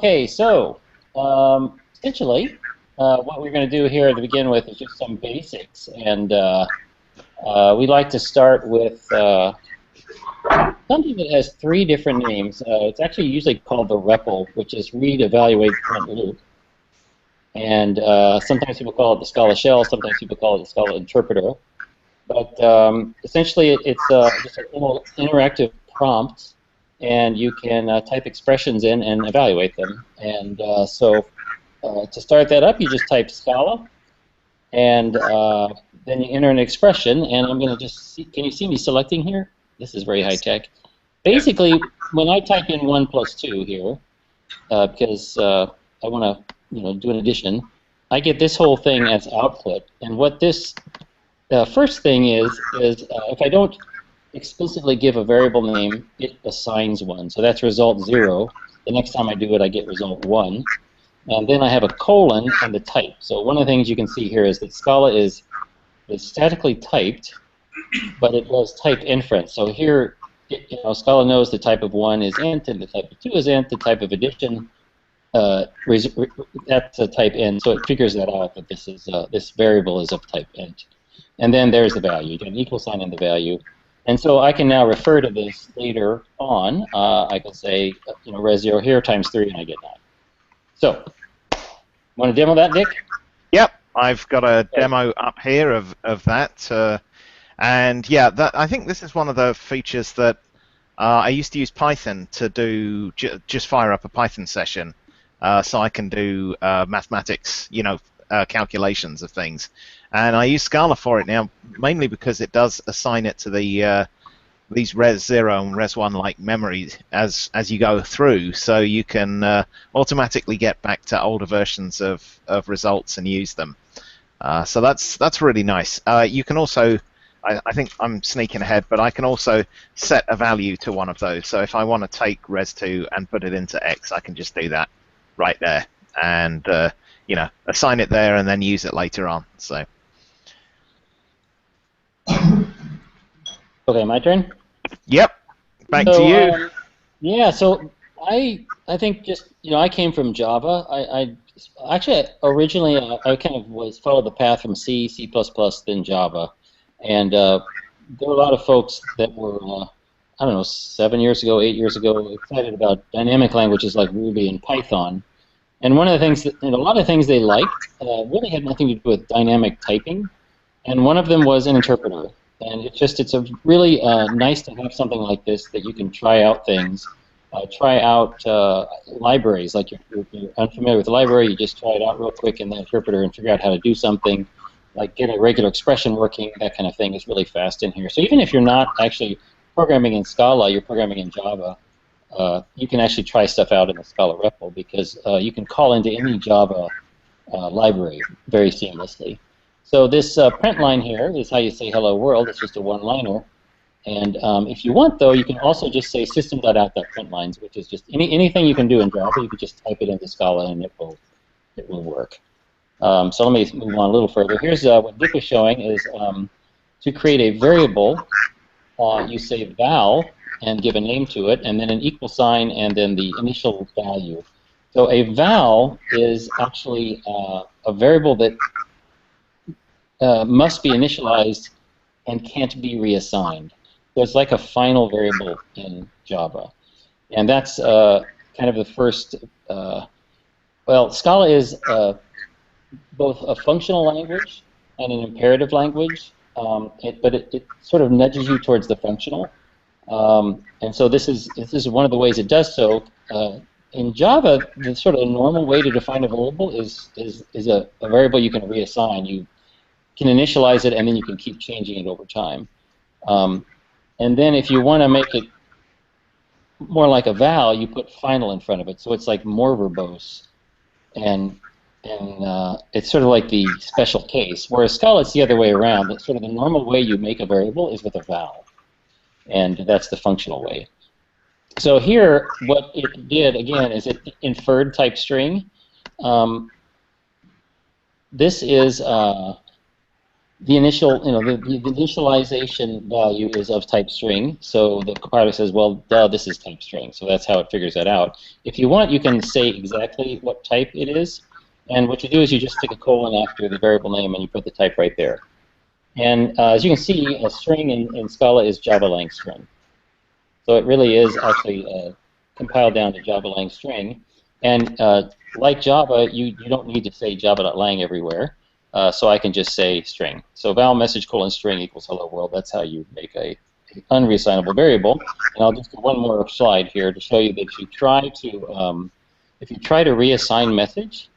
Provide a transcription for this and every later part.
Okay, so essentially, what we're going to do here to begin with is just some basics, and we like to start with something that has three different names. It's actually usually called the REPL, which is Read, Evaluate, Print, Loop. And sometimes people call it the Scala shell, sometimes people call it the Scala interpreter. But essentially, it's just an interactive prompt, and you can type expressions in and evaluate them. And so to start that up, you just type Scala, and then you enter an expression. And I'm going to just see, can you see me selecting here? This is very high tech. Basically, when I type in 1 plus 2 here, because I want to do an addition, I get this whole thing as output. And what this first thing is if I don't explicitly give a variable name, it assigns one. So that's result 0. The next time I do it, I get result 1. And then I have a colon and the type. So one of the things you can see here is that Scala is statically typed, but it does type inference. So here, Scala knows the type of 1 is int, and the type of 2 is int, the type of addition, that's a type int, so it figures that out, that this is this variable is of type int. And then there's the value. You get an equal sign in the value. And so I can now refer to this later on. I can say, res 0 here times 3, and I get 9. So, want to demo that, Dick? Yep, I've got a demo up here of that. And yeah, I think this is one of the features that I used to use Python to do, just fire up a Python session so I can do mathematics, calculations of things. And I use Scala for it now, mainly because it does assign it to the these res 0 and res 1 like memories as you go through, so you can automatically get back to older versions of results and use them. So that's really nice. You can also, I think I'm sneaking ahead, but I can also set a value to one of those. So if I want to take res 2 and put it into x, I can just do that right there, and assign it there and then use it later on. So. Okay, my turn? Yep, back to you. Yeah, so I think just, I came from Java. I actually, originally, I kind of followed the path from C, C++, then Java. And there were a lot of folks that were, 7 years ago, 8 years ago, excited about dynamic languages like Ruby and Python. And one of the things, a lot of things they liked really had nothing to do with dynamic typing. And one of them was an interpreter. And it's a really nice to have something like this that you can try out things, try out libraries. Like you're unfamiliar with the library, you just try it out real quick in the interpreter and figure out how to do something, like get a regular expression working, that kind of thing is really fast in here. So even if you're not actually programming in Scala, you're programming in Java, you can actually try stuff out in the Scala REPL, because you can call into any Java library very seamlessly. So this print line here is how you say hello world. It's just a one-liner. And if you want, though, you can also just say system.out.printlines, which is just anything you can do in Java. You can just type it into Scala and it will work. So let me move on a little further. Here's what Dick was showing is to create a variable, you say val and give a name to it, and then an equal sign, and then the initial value. So a val is actually a variable that must be initialized and can't be reassigned. So it's like a final variable in Java. And that's kind of the first, well, Scala is both a functional language and an imperative language, but it sort of nudges you towards the functional. And so this is one of the ways it does so. In Java, the sort of normal way to define a variable is a variable you can reassign. You can initialize it, and then you can keep changing it over time. And then if you want to make it more like a val, you put final in front of it, so it's like more verbose, and it's sort of like the special case. Whereas Scala, it's the other way around. It's sort of the normal way you make a variable is with a val, and that's the functional way. So here, what it did again is it inferred type string. This is the initial, the initialization value is of type string. So the compiler says, well, duh, this is type string. So that's how it figures that out. If you want, you can say exactly what type it is. And what you do is you just stick a colon after the variable name and you put the type right there. And as you can see, a string in Scala is Java lang string. So it really is actually compiled down to Java lang string. And like Java, you don't need to say java.lang everywhere. So I can just say string. So val message colon string equals hello world. That's how you make a unreassignable variable. And I'll just do one more slide here to show you that if you try to reassign message,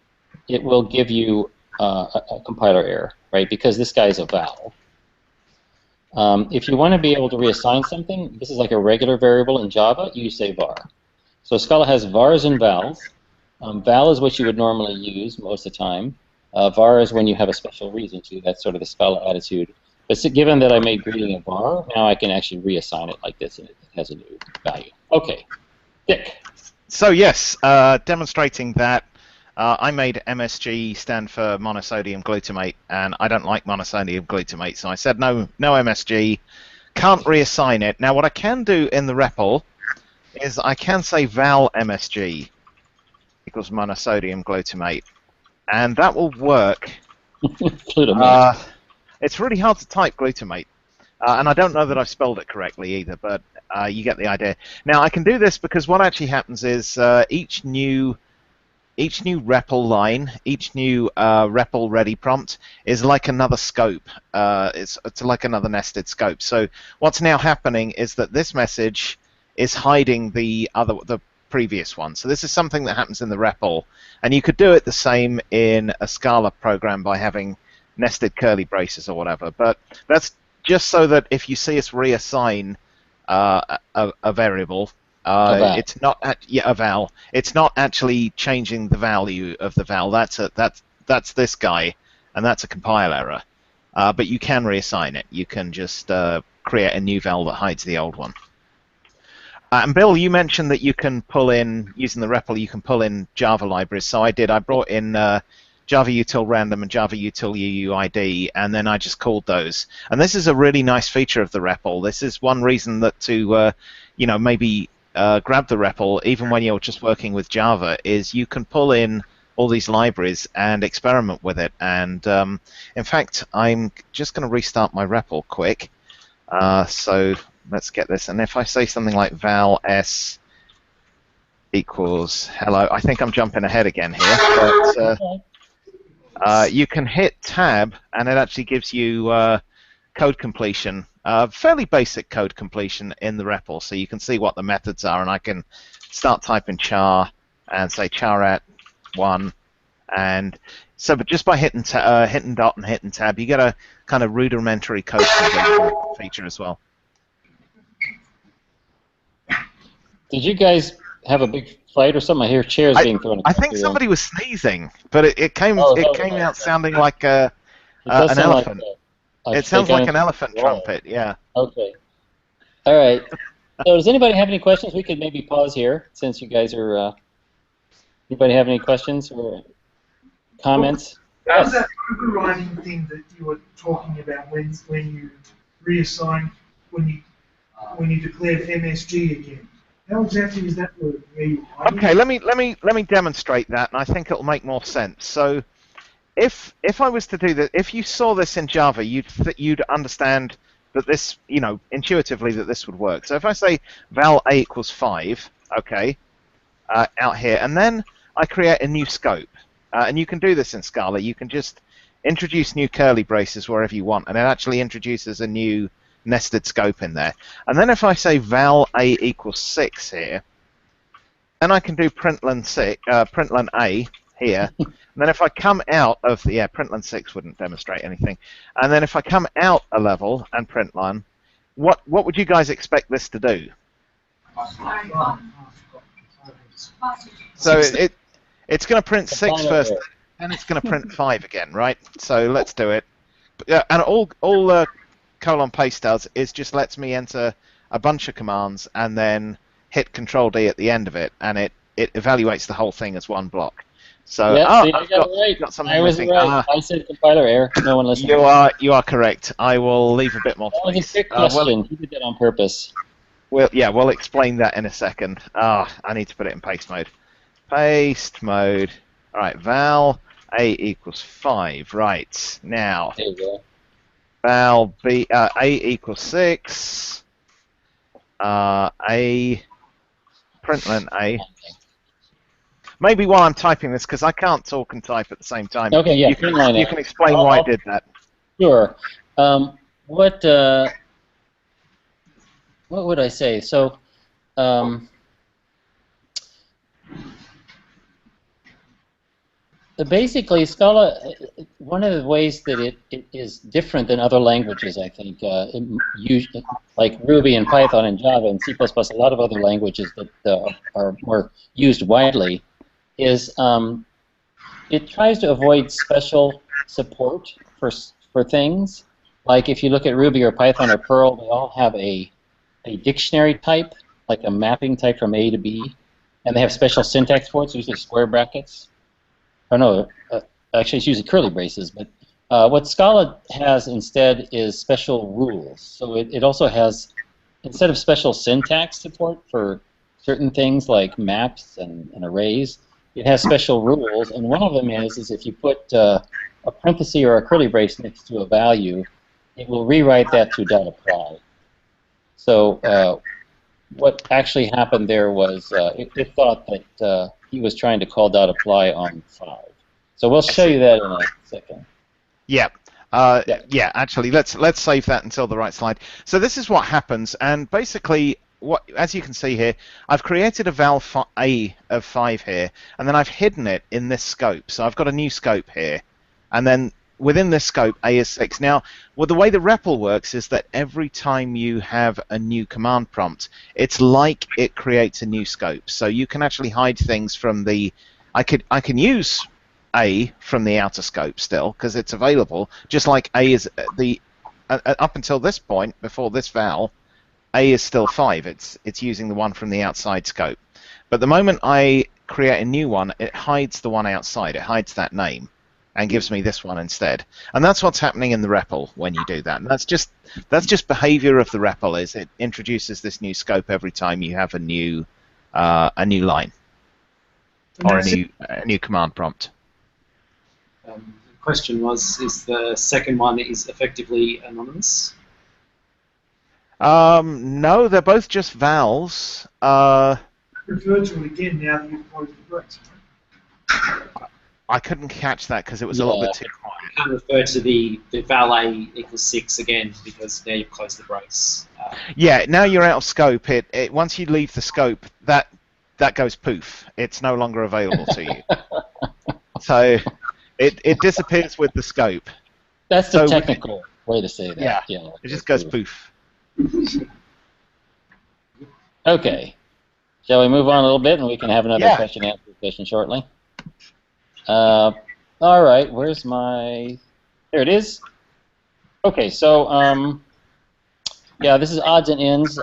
it will give you a compiler error, right? Because this guy is a val. If you want to be able to reassign something, this is like a regular variable in Java, you say var. So Scala has vars and vals. Val is what you would normally use most of the time. Var is when you have a special reason to. That's sort of the Scala attitude. But given that I made greeting a var, now I can actually reassign it like this, and it has a new value. Okay, Dick. So yes, demonstrating that I made MSG stand for monosodium glutamate, and I don't like monosodium glutamate, so I said no MSG, can't reassign it. Now what I can do in the REPL is I can say val MSG equals monosodium glutamate, and that will work. Glutamate. It's really hard to type glutamate, and I don't know that I've spelled it correctly either, but you get the idea. Now I can do this because what actually happens is each new REPL line, each new REPL ready prompt is like another scope. It's like another nested scope. So what's now happening is that this message is hiding the previous one. So this is something that happens in the REPL, and you could do it the same in a Scala program by having nested curly braces or whatever. But that's just so that if you see us reassign a variable, it's not a val. It's not actually changing the value of the val. That's this guy, and that's a compile error. But you can reassign it. You can just create a new val that hides the old one. And Bill, you mentioned that you can pull in, using the REPL, you can pull in Java libraries. So I did. I brought in Java util random and Java util UUID, and then I just called those. And this is a really nice feature of the REPL. This is one reason that to maybe grab the REPL, even when you're just working with Java, is you can pull in all these libraries and experiment with it. And in fact, I'm just going to restart my REPL quick. So let's get this. And if I say something like val s equals hello, I think I'm jumping ahead again here, but you can hit tab, and it actually gives you code completion, fairly basic code completion in the REPL, so you can see what the methods are, and I can start typing char and say char at 1, and so but just by hitting dot and hitting tab, you get a kind of rudimentary code completion feature as well. Did you guys have a big fight or something? I hear chairs being thrown. I think somebody was sneezing, but it came out sounding like an elephant. It sounds like an elephant trumpet, yeah. Okay. All right. So does anybody have any questions? We could maybe pause here since you guys are. Anybody have any questions or comments? That was that overriding thing that you were talking about when you reassign when you declared MSG again. How exactly is that working? Okay, let me demonstrate that, and I think it'll make more sense. So, if I was to do that, if you saw this in Java, you'd understand that this, intuitively that this would work. So if I say val a equals 5, okay, out here, and then I create a new scope, and you can do this in Scala. You can just introduce new curly braces wherever you want, and it actually introduces a new nested scope in there. And then if I say val a equals 6 here, then I can do println a here. And then if I come out of the println 6 wouldn't demonstrate anything. And then if I come out a level and println, what would you guys expect this to do? So it's going to print 6 first, and it's going to print 5 again, right? So let's do it. And all colon paste does is just lets me enter a bunch of commands and then hit Control D at the end of it, and it evaluates the whole thing as one block. So, Yeah, see, I I've got it right. got something I was missing. right. I said compiler error. No one listened. You are correct. I will leave a bit more That was a space. trick question. He did that on purpose. We'll explain that in a second. I need to put it in paste mode. Paste mode. All right, val a equals 5. Right, now, There you go. val b a equals 6. A println a. Maybe while I'm typing this, because I can't talk and type at the same time. Okay, yeah, You can print line you A. can explain why it did that. Sure. What would I say? So, basically, Scala, one of the ways that it is different than other languages, I think, like Ruby and Python and Java and C++, a lot of other languages that are more used widely, is it tries to avoid special support for things. Like if you look at Ruby or Python or Perl, they all have a dictionary type, like a mapping type from A to B, and they have special syntax for it, so usually square brackets. Oh no, actually it's usually curly braces, but what Scala has instead is special rules. So it also has, instead of special syntax support for certain things like maps and arrays, it has special rules, and one of them is if you put a parenthesis or a curly brace next to a value, it will rewrite that to .apply. So what actually happened there was it thought that he was trying to call .apply on 5. So we'll show you that in a second. Yeah. Yeah. Actually, let's save that until the right slide. So this is what happens, and basically, as you can see here, I've created a val a of 5 here, and then I've hidden it in this scope. So I've got a new scope here, and then within this scope, a is 6. Now, the way the REPL works is that every time you have a new command prompt, it's like it creates a new scope. So you can actually hide things from the. I can use a from the outer scope still because it's available, just like a is the up until this point before this val, a is still 5. It's using the one from the outside scope, but the moment I create a new one, it hides the one outside. It hides that name and gives me this one instead, and that's what's happening in the REPL when you do that. And that's just behavior of the REPL. Is it introduces this new scope every time you have a new line or a new command prompt. The question was, is the second one is effectively anonymous? No, they're both just vowels. Refer to it again now that you've closed the brace. I couldn't catch that because it was a little bit too quiet. You can refer to the val a equals 6 again because now you've closed the brace. Yeah, now you're out of scope. Once you leave the scope, that goes poof. It's no longer available to you. So it disappears with the scope. That's the technical way to say that. Yeah, it just goes poof. Okay. Shall we move on a little bit and we can have another question and answer session shortly? All right, where's my... There it is. Okay, so, yeah, this is odds and ends.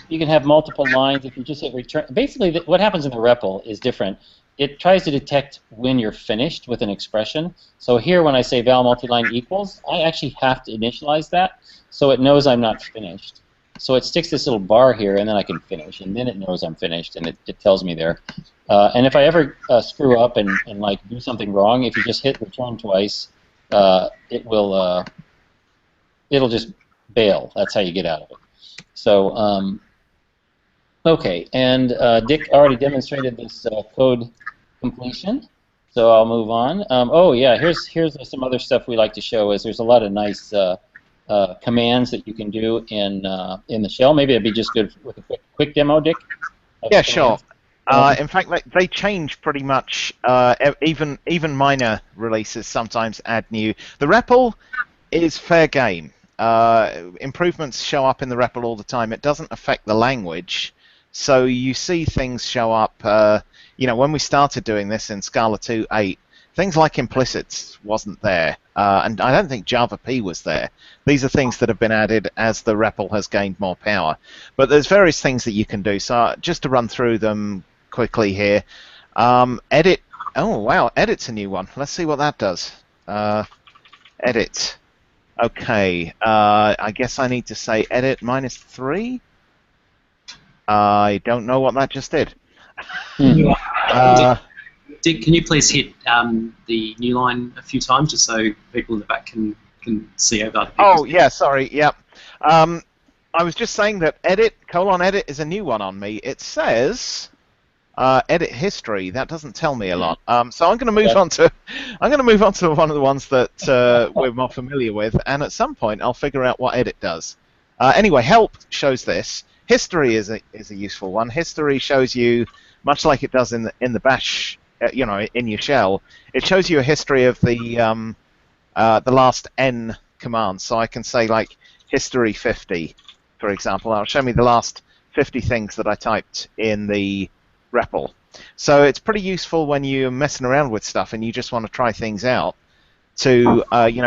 You can have multiple lines if you just hit return. Basically, what happens in the REPL is different. It tries to detect when you're finished with an expression. So here, when I say val multiline equals, I actually have to initialize that so it knows I'm not finished. So it sticks this little bar here, and then I can finish, and then it knows I'm finished, and it tells me there. And if I ever screw up and like do something wrong, if you just hit return twice, it'll just bail. That's how you get out of it. So okay, and Dick already demonstrated this code completion, so I'll move on. Oh yeah, here's some other stuff we like to show. Is there's a lot of nice commands that you can do in the shell. Maybe it'd be just good with a quick demo, Dick. Yeah, sure. In fact, they change pretty much. Even minor releases sometimes add new. The REPL is fair game. Improvements show up in the REPL all the time. It doesn't affect the language, so you see things show up. When we started doing this in Scala 2.8, things like implicits wasn't there, and I don't think Java P was there. These are things that have been added as the REPL has gained more power. But there's various things that you can do. So just to run through them quickly here, Edit. Oh wow, edit's a new one. Let's see what that does. Edit. Okay. I guess I need to say edit -3. I don't know what that just did. Dick, can you please hit the new line a few times just so people in the back can see over other people's... Oh, yeah, sorry, yep. I was just saying that edit is a new one on me. It says edit history. That doesn't tell me a lot. So I'm going to move on to one of the ones that we're more familiar with, and at some point I'll figure out what edit does. Anyway, help shows this. History is a useful one. History shows you, much like it does in the bash, in your shell, it shows you a history of the last n commands. So I can say like history 50, for example. It'll show me the last 50 things that I typed in the REPL. So it's pretty useful when you're messing around with stuff and you just want to try things out to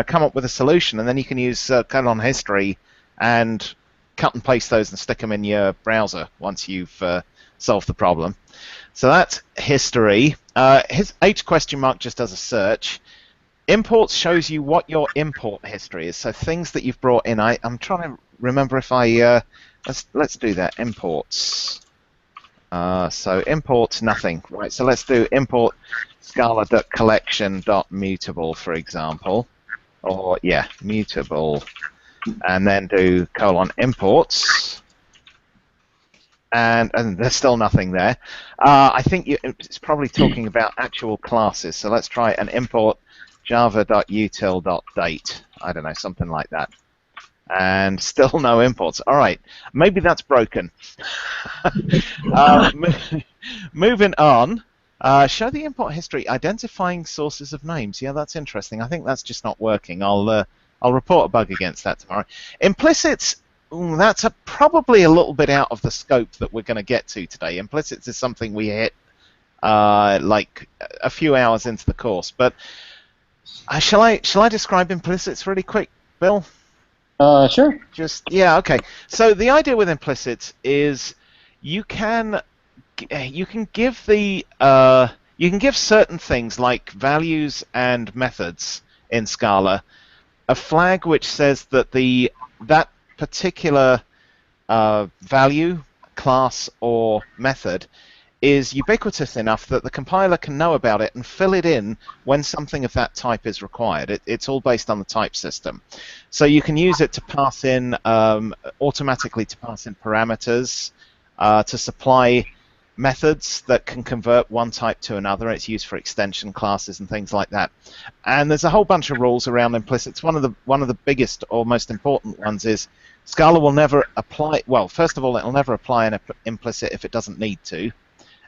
come up with a solution, and then you can use colon history and cut and paste those and stick them in your browser once you've solved the problem. So that's history. His H question mark just does a search. Imports shows you what your import history is, so things that you've brought in. I'm trying to remember if I let's do that. Imports. So imports nothing, right? So let's do import scala.collection.mutable, for example, or yeah, mutable, and then do colon imports. And there's still nothing there. I think it's probably talking about actual classes. So let's try an import java.util.date. I don't know, something like that. And still no imports. All right, maybe that's broken. Moving on. Show the import history, identifying sources of names. Yeah, that's interesting. I think that's just not working. I'll report a bug against that tomorrow. Implicits. That's probably a little bit out of the scope that we're going to get to today. Implicits is something we hit like a few hours into the course. But shall I describe implicits really quick, Bill? Sure. Yeah, okay. So the idea with implicits is you can give certain things like values and methods in Scala a flag which says that that particular value, class, or method is ubiquitous enough that the compiler can know about it and fill it in when something of that type is required. It's all based on the type system. So you can use it to pass in, automatically to pass in parameters, to supply methods that can convert one type to another. It's used for extension classes and things like that. And there's a whole bunch of rules around implicits. One of the biggest or most important ones is Scala will never apply. Well, first of all, it will never apply an implicit if it doesn't need to,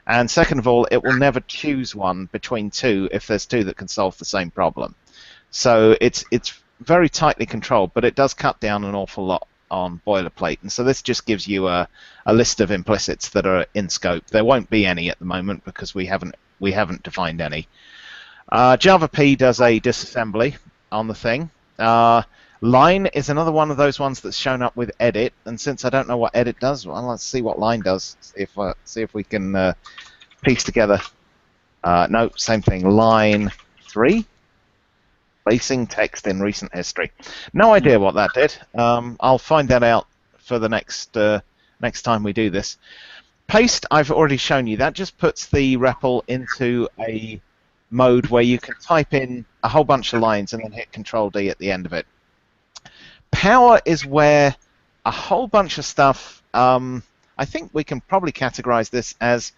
and second of all, it will never choose one between two if there's two that can solve the same problem. So it's very tightly controlled, but it does cut down an awful lot on boilerplate, and so this just gives you a list of implicits that are in scope. There won't be any at the moment because we haven't defined any. JavaP does a disassembly on the thing. Line is another one of those ones that's shown up with edit, and since I don't know what edit does, well, let's see what line does. See if we can piece together. No, same thing. Line 3. Placing text in recent history. No idea what that did. I'll find that out for the next time we do this. Paste, I've already shown you. That just puts the REPL into a mode where you can type in a whole bunch of lines and then hit Control-D at the end of it. Power is where a whole bunch of stuff, I think we can probably categorize this as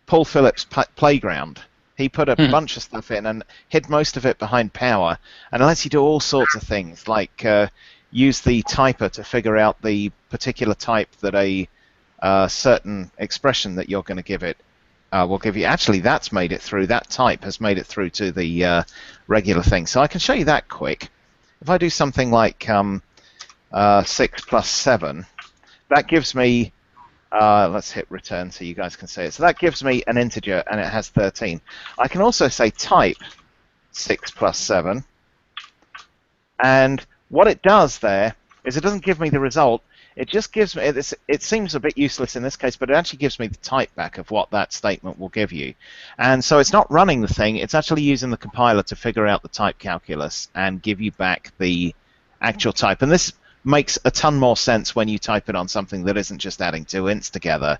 Paul Phillips' playground. He put a bunch of stuff in and hid most of it behind power, and it lets you do all sorts of things, like use the typer to figure out the particular type that a certain expression that you're going to give it will give you. Actually, that's made it through. That type has made it through to the regular thing. So I can show you that quick. If I do something like 6 plus 7, that gives me, let's hit return so you guys can see it. So that gives me an integer and it has 13. I can also say type 6 plus 7. And what it does there is it doesn't give me the result. it just gives me, it seems a bit useless in this case, but it actually gives me the type back of what that statement will give you. And so it's not running the thing, it's actually using the compiler to figure out the type calculus and give you back the actual type. And this makes a ton more sense when you type it on something that isn't just adding two ints together,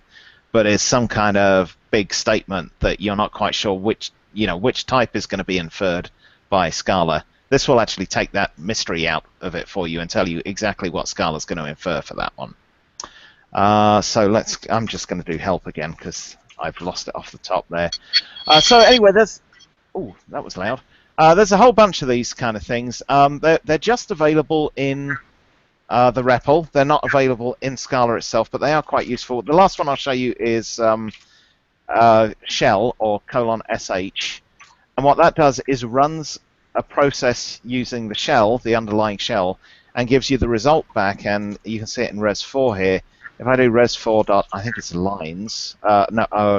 but is some kind of big statement that you're not quite sure which type is going to be inferred by Scala. This will actually take that mystery out of it for you and tell you exactly what Scala's going to infer for that one. So I'm just going to do help again because I've lost it off the top there. So anyway, that was loud. There's a whole bunch of these kind of things. They're just available in the REPL. They're not available in Scala itself, but they are quite useful. The last one I'll show you is shell or :sh, and what that does is runs a process using the shell, the underlying shell, and gives you the result back, and you can see it in res4 here. If I do res4 dot, I think it's lines,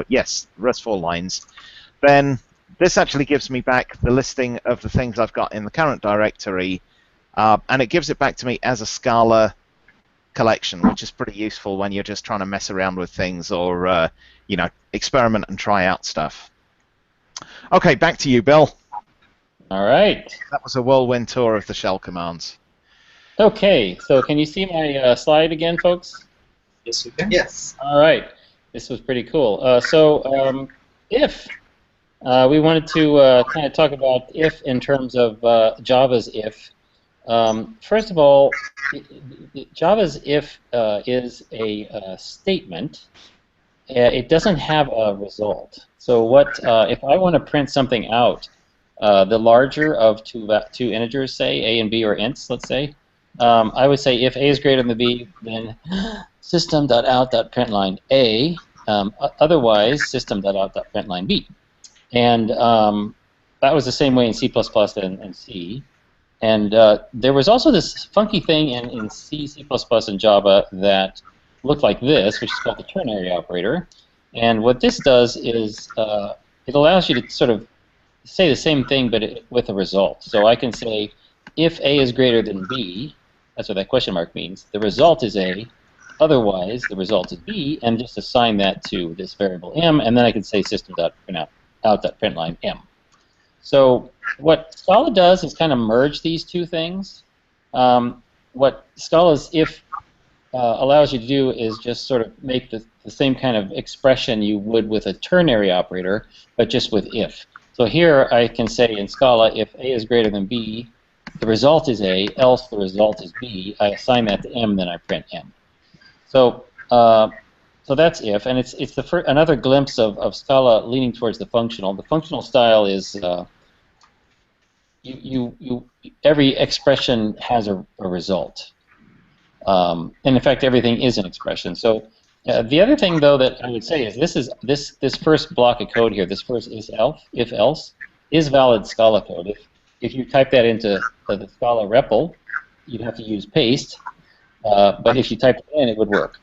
yes, res4 lines, then this actually gives me back the listing of the things I've got in the current directory, and it gives it back to me as a Scala collection, which is pretty useful when you're just trying to mess around with things or experiment and try out stuff. Okay, back to you, Bill. All right. That was a whirlwind tour of the shell commands. Okay, so can you see my slide again, folks? Yes, we can. Yes. All right. This was pretty cool. If we wanted to kind of talk about if in terms of Java's if. First of all, Java's if is a statement. It doesn't have a result. So what if I want to print something out, the larger of two integers, say a and b, or ints, let's say, I would say if a is greater than b, then system.out.println a, otherwise system.out.println b. And that was the same way in C++ and C. And there was also this funky thing in C, C++, and Java that looked like this, which is called the ternary operator. And what this does is it allows you to sort of say the same thing, but with a result. So I can say, if A is greater than B, that's what that question mark means, the result is A, otherwise the result is B, and just assign that to this variable m, and then I can say system.out.println m. So what Scala does is kind of merge these two things. What Scala's if allows you to do is just sort of make the same kind of expression you would with a ternary operator, but just with if. So here I can say in Scala, if A is greater than B, the result is A, else the result is B. I assign that to M, then I print M. So so that's if, and it's another glimpse of Scala leaning towards the functional. The functional style is every expression has a result. And in fact, everything is an expression. So the other thing, though, that I would say is this first block of code here, this first if else, is valid Scala code. If you type that into the Scala REPL, you'd have to use paste, but if you type it in, it would work.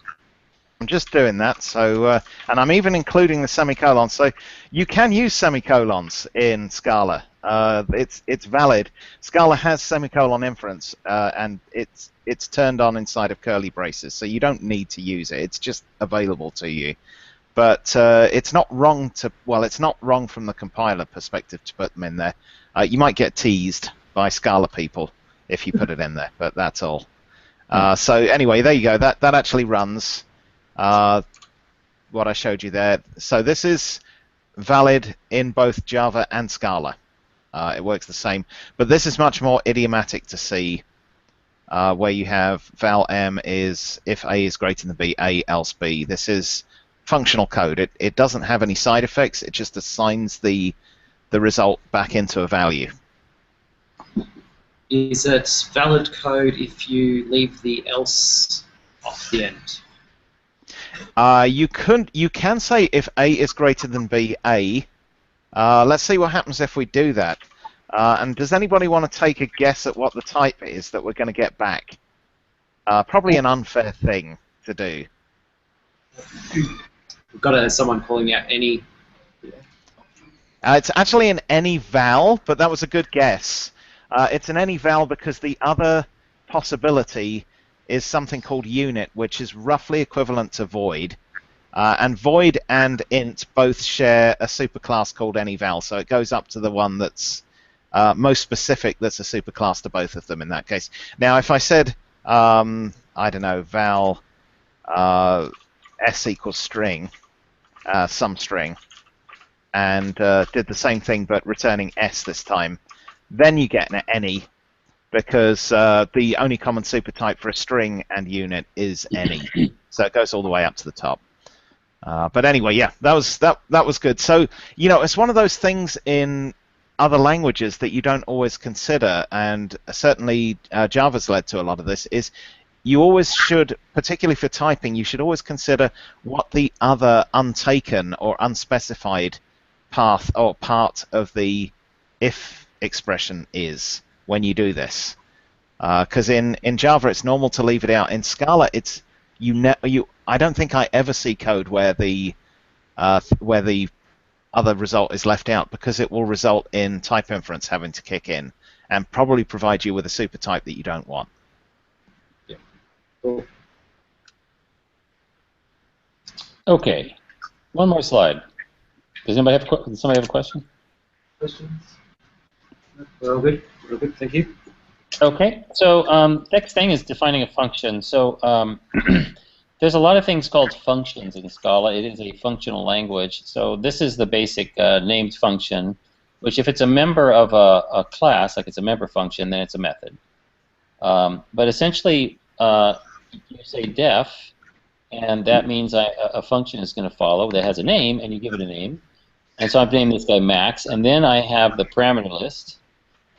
I'm just doing that, so and I'm even including the semicolons. So you can use semicolons in Scala. It's valid. Scala has semicolon inference, and it's turned on inside of curly braces, so you don't need to use it. It's just available to you. But it's not wrong to, well, it's not wrong from the compiler perspective to put them in there. You might get teased by Scala people if you put it in there, but that's all. So anyway, there you go. That actually runs what I showed you there. So this is valid in both Java and Scala. It works the same, but this is much more idiomatic to see, where you have val m is if a is greater than b, a else b. This is functional code. It doesn't have any side effects. It just assigns the result back into a value. Is it valid code if you leave the else off the end? You can say if a is greater than b, a. Let's see what happens if we do that. And does anybody want to take a guess at what the type is that we're going to get back? Probably an unfair thing to do. We've got someone calling out any. It's actually an any val, but that was a good guess. It's an any val because the other possibility is something called unit, which is roughly equivalent to void. And void and int both share a superclass called anyval, so it goes up to the one that's most specific, that's a superclass to both of them in that case. Now, if I said, I don't know, val s equals string, some string, and did the same thing but returning s this time, then you get an any, because the only common supertype for a string and unit is any, so it goes all the way up to the top. But anyway, yeah, that was good. So, you know, it's one of those things in other languages that you don't always consider, and certainly Java's led to a lot of this, is you always should, particularly for typing, you should always consider what the other untaken or unspecified path or part of the if expression is when you do this. Because in Java it's normal to leave it out. In Scala, it's I don't think I ever see code where the other result is left out, because it will result in type inference having to kick in and probably provide you with a super type that you don't want. Yeah. Cool. Okay, one more slide. Does somebody have a question? Questions? We're all good. We're all good. Thank you. Okay, so next thing is defining a function. So there's a lot of things called functions in Scala. It is a functional language. So this is the basic named function, which if it's a member of a class, like it's a member function, then it's a method. But essentially, you say def, and that means a function is going to follow that has a name, and you give it a name. And so I've named this guy Max, and then I have the parameter list.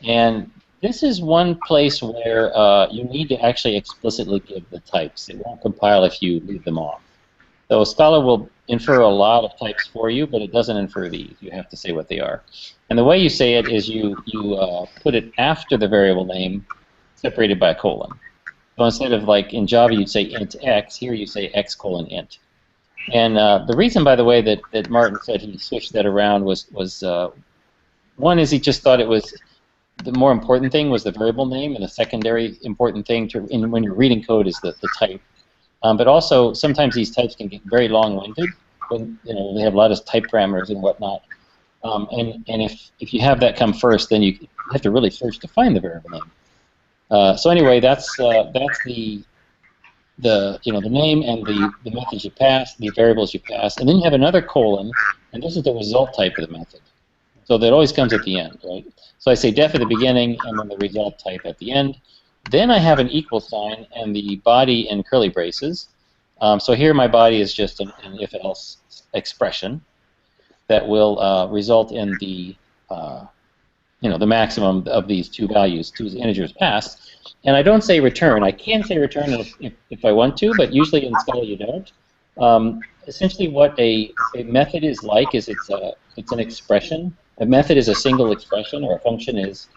And this is one place where you need to actually explicitly give the types. It won't compile if you leave them off. So Scala will infer a lot of types for you, but it doesn't infer these. You have to say what they are. And the way you say it is you put it after the variable name, separated by a colon. So instead of, like in Java, you'd say int x, here you say x colon int. And the reason, by the way, that Martin said he switched that around was one is he just thought it was the more important thing was the variable name, and the secondary important thing when you're reading code is the type. But also, sometimes these types can get very long-winded when they have a lot of type parameters and whatnot. And if you have that come first, then you have to really search to find the variable name. So anyway, that's the name and the methods you pass, the variables you pass, and then you have another colon, and this is the result type of the method. So that always comes at the end, right? So I say def at the beginning, and then the result type at the end. Then I have an equal sign and the body in curly braces. So here my body is just an if-else expression that will result in the the maximum of these two values, two integers passed. And I don't say return. I can say return if I want to, but usually in Scala you don't. Essentially, what a method is like is it's an expression. A method is a single expression, or a function is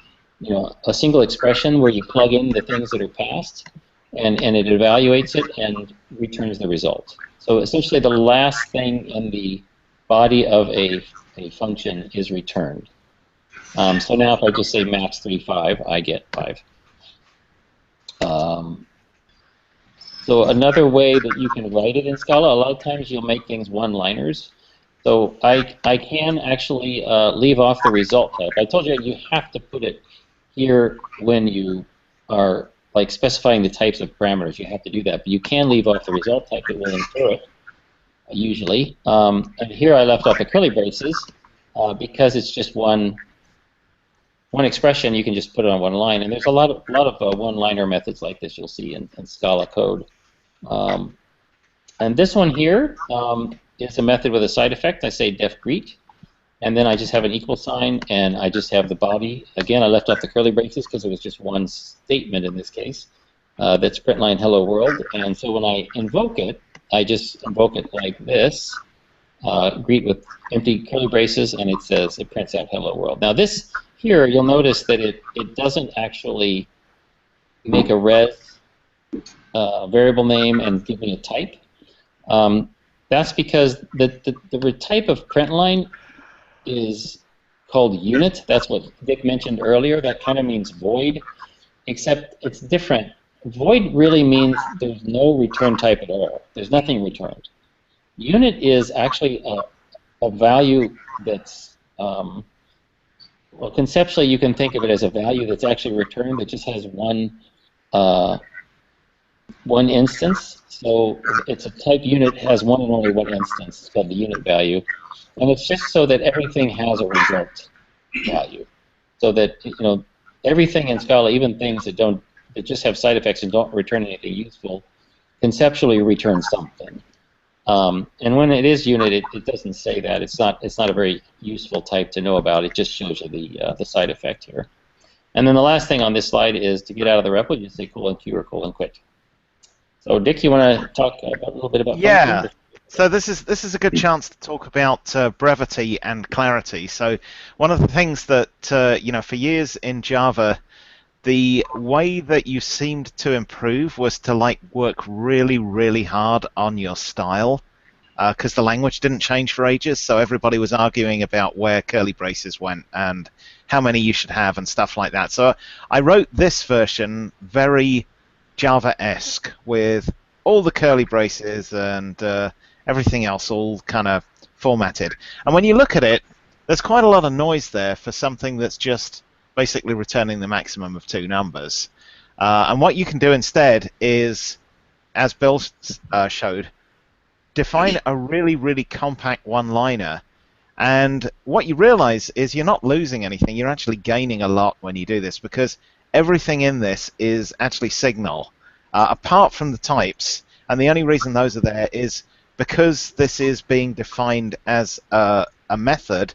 a single expression where you plug in the things that are passed, and it evaluates it and returns the result. So essentially, the last thing in the body of a function is returned. So now if I just say max 35, I get 5. So another way that you can write it in Scala, a lot of times you'll make things one-liners. So I can actually leave off the result type. I told you you have to put it here when you are specifying the types of parameters. You have to do that, but you can leave off the result type. It will infer it usually. And here I left off the curly braces because it's just one expression. You can just put it on one line, and there's a lot of one-liner methods like this you'll see in Scala code. And this one here is a method with a side effect. I say def greet, and then I just have an equal sign, and I just have the body. Again, I left off the curly braces because it was just one statement in this case. That's println hello world, and so when I invoke it, I just invoke it like this, greet with empty curly braces, and it prints out hello world. Now this here, you'll notice that it doesn't actually make a res variable name and give me a type. That's because the type of println is called unit. That's what Dick mentioned earlier. That kind of means void, except it's different void really means there's no return type at all. There's nothing returned. Unit is actually a value that's, well, conceptually you can think of it as a value that's actually returned that just has one instance. So it's a type unit has one and only one instance. It's called the unit value. And it's just so that everything has a result value. So that, everything in Scala, even things that just have side effects and don't return anything useful, conceptually return something. And when it is unit, it doesn't say that. It's not a very useful type to know about. It just shows you the side effect here. And then the last thing on this slide is to get out of the REPL, you say :q or :quit. So Dick, you want to talk a little bit about functions? So this is a good chance to talk about brevity and clarity. So one of the things that for years in Java, the way that you seemed to improve was to work really, really hard on your style, because the language didn't change for ages. So everybody was arguing about where curly braces went and how many you should have and stuff like that. So I wrote this version very Java-esque with all the curly braces and everything else all kind of formatted. And when you look at it, there's quite a lot of noise there for something that's just basically returning the maximum of 2 numbers. And what you can do instead is, as Bill showed, define a really, really compact one-liner. And what you realize is you're not losing anything, you're actually gaining a lot when you do this, because everything in this is actually signal, apart from the types. And the only reason those are there is because this is being defined as a method.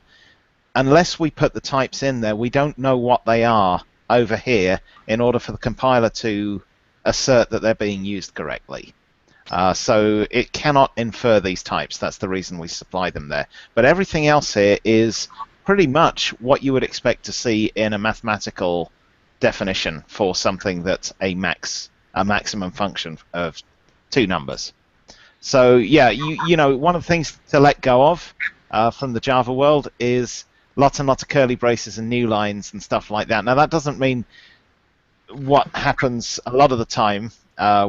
Unless we put the types in there, we don't know what they are over here in order for the compiler to assert that they're being used correctly. So it cannot infer these types. That's the reason we supply them there. But everything else here is pretty much what you would expect to see in a mathematical definition for something that's a maximum function of 2 numbers. So yeah, one of the things to let go of from the Java world is lots and lots of curly braces and new lines and stuff like that. Now that doesn't mean what happens a lot of the time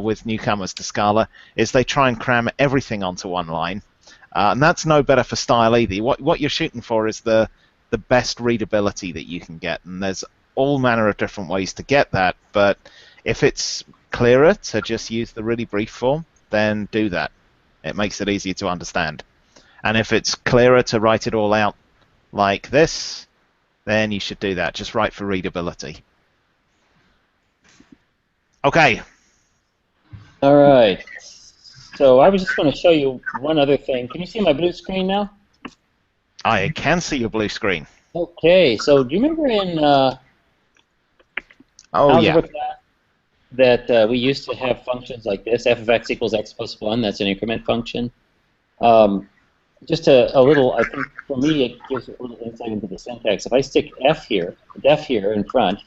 with newcomers to Scala is they try and cram everything onto one line, and that's no better for style either. What you're shooting for is the best readability that you can get, and there's all manner of different ways to get that. But if it's clearer to just use the really brief form, then do that. It makes it easier to understand. And if it's clearer to write it all out like this, then you should do that. Just write for readability. Okay. All right. So I was just going to show you one other thing. Can you see my blue screen now? I can see your blue screen. Okay. So do you remember in algebra class that we used to have functions like this, f of x equals x plus 1, that's an increment function? Just a little, I think for me it gives a little insight into the syntax. If I stick def here in front,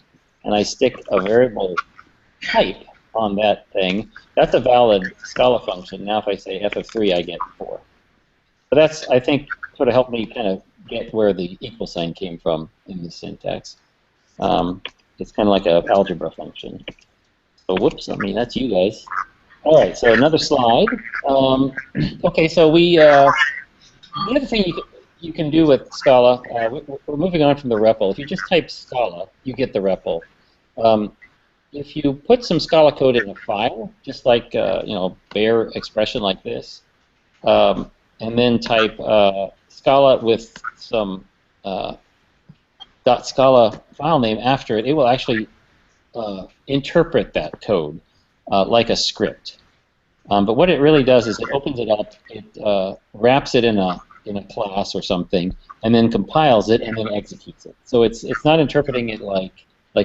and I stick a variable type on that thing, that's a valid Scala function. Now if I say f of 3, I get 4. But that's, I think, sort of helped me kind of get where the equal sign came from in the syntax. It's kind of like an algebra function. So whoops, that's you guys. All right, so another slide. Okay, so the other thing you can do with Scala, we're moving on from the REPL. If you just type Scala, you get the REPL. If you put some Scala code in a file, just like bare expression like this, and then type Scala with some .scala file name after it, it will actually interpret that code like a script. But what it really does is it opens it up, it wraps it in a class or something, and then compiles it and then executes it. So it's not interpreting it like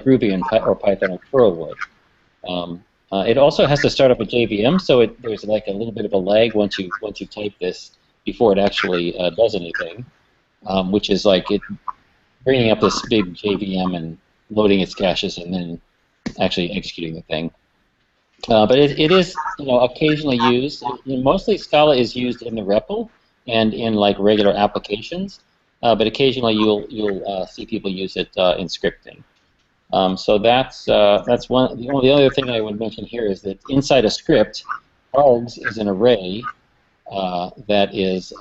Ruby or Python or Perl would. It also has to start up a JVM, so there's like a little bit of a lag once you type this before it actually does anything, which is like it bringing up this big JVM and loading its caches and then actually executing the thing. But it is occasionally used. Mostly Scala is used in the REPL and in like regular applications, but occasionally you'll see people use it in scripting. So that's one. The only other thing I would mention here is that inside a script, args is an array that is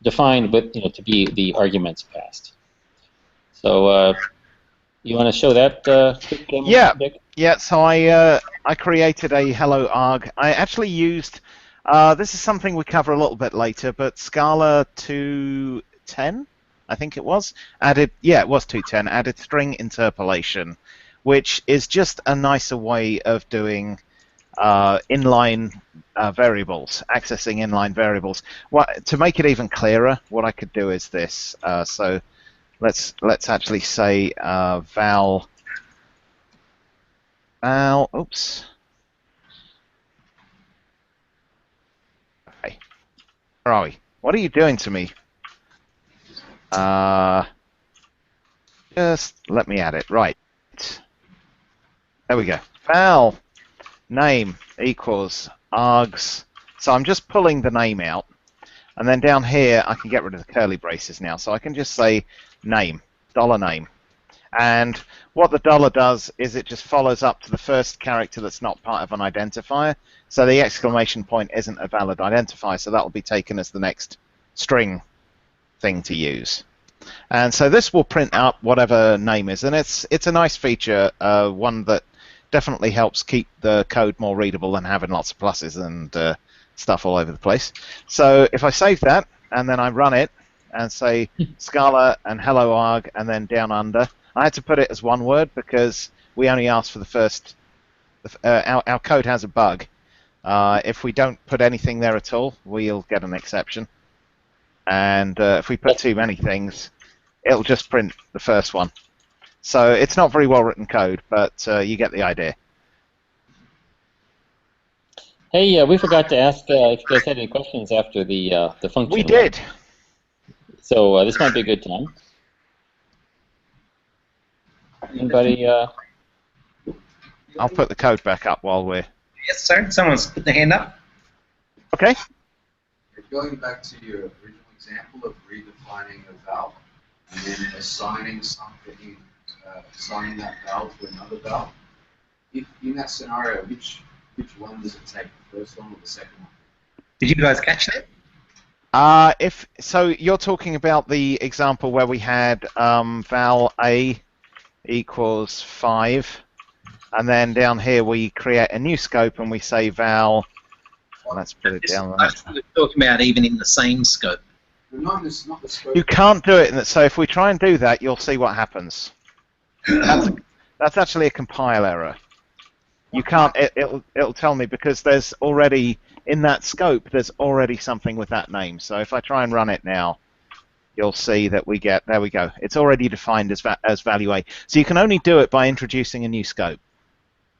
defined with to be the arguments passed. So you want to show that quick demo, Yeah. Dick? Yeah. So I created a hello arg. I actually used this is something we cover a little bit later, but Scala 2.10, I think it was, added. Yeah, it was 2.10. Added string interpolation, which is just a nicer way of doing inline variables, accessing inline variables. To make it even clearer, what I could do is this. So let's actually say val. Oops. Okay. Where are we? What are you doing to me? Just let me add it. Right. There we go. Val name equals args. So I'm just pulling the name out. And then down here, I can get rid of the curly braces now. So I can just say name, $name. And what the dollar does is it just follows up to the first character that's not part of an identifier. So the exclamation point isn't a valid identifier, so that will be taken as the next string thing to use. And so this will print out whatever name is, and it's a nice feature, one that definitely helps keep the code more readable than having lots of pluses and stuff all over the place. So if I save that, and then I run it, and say Scala and hello arg, and then down under, I had to put it as one word because we only asked for the first. Our code has a bug. If we don't put anything there at all, we'll get an exception. And if we put too many things, it'll just print the first one. So it's not very well written code, but you get the idea. Hey, we forgot to ask if you guys had any questions after the function. We did. So this might be a good time. Anybody? I'll put the code back up while we're... Yes, sir. Someone's put their hand up. Okay. Going back to your original example of redefining a val and then assigning something, assigning that val to another val, if in that scenario, which one does it take, the first one or the second one? Did you guys catch that? If so, you're talking about the example where we had val a equals 5, and then down here we create a new scope and we say val. Let's put it down. I was talking about even in the same scope. Not the scope. You can't do it. So if we try and do that, you'll see what happens. That's actually a compile error. You can't. It'll tell me because there's already in that scope. There's already something with that name. So if I try and run it now, you'll see that we get. There we go. It's already defined as value A. So you can only do it by introducing a new scope.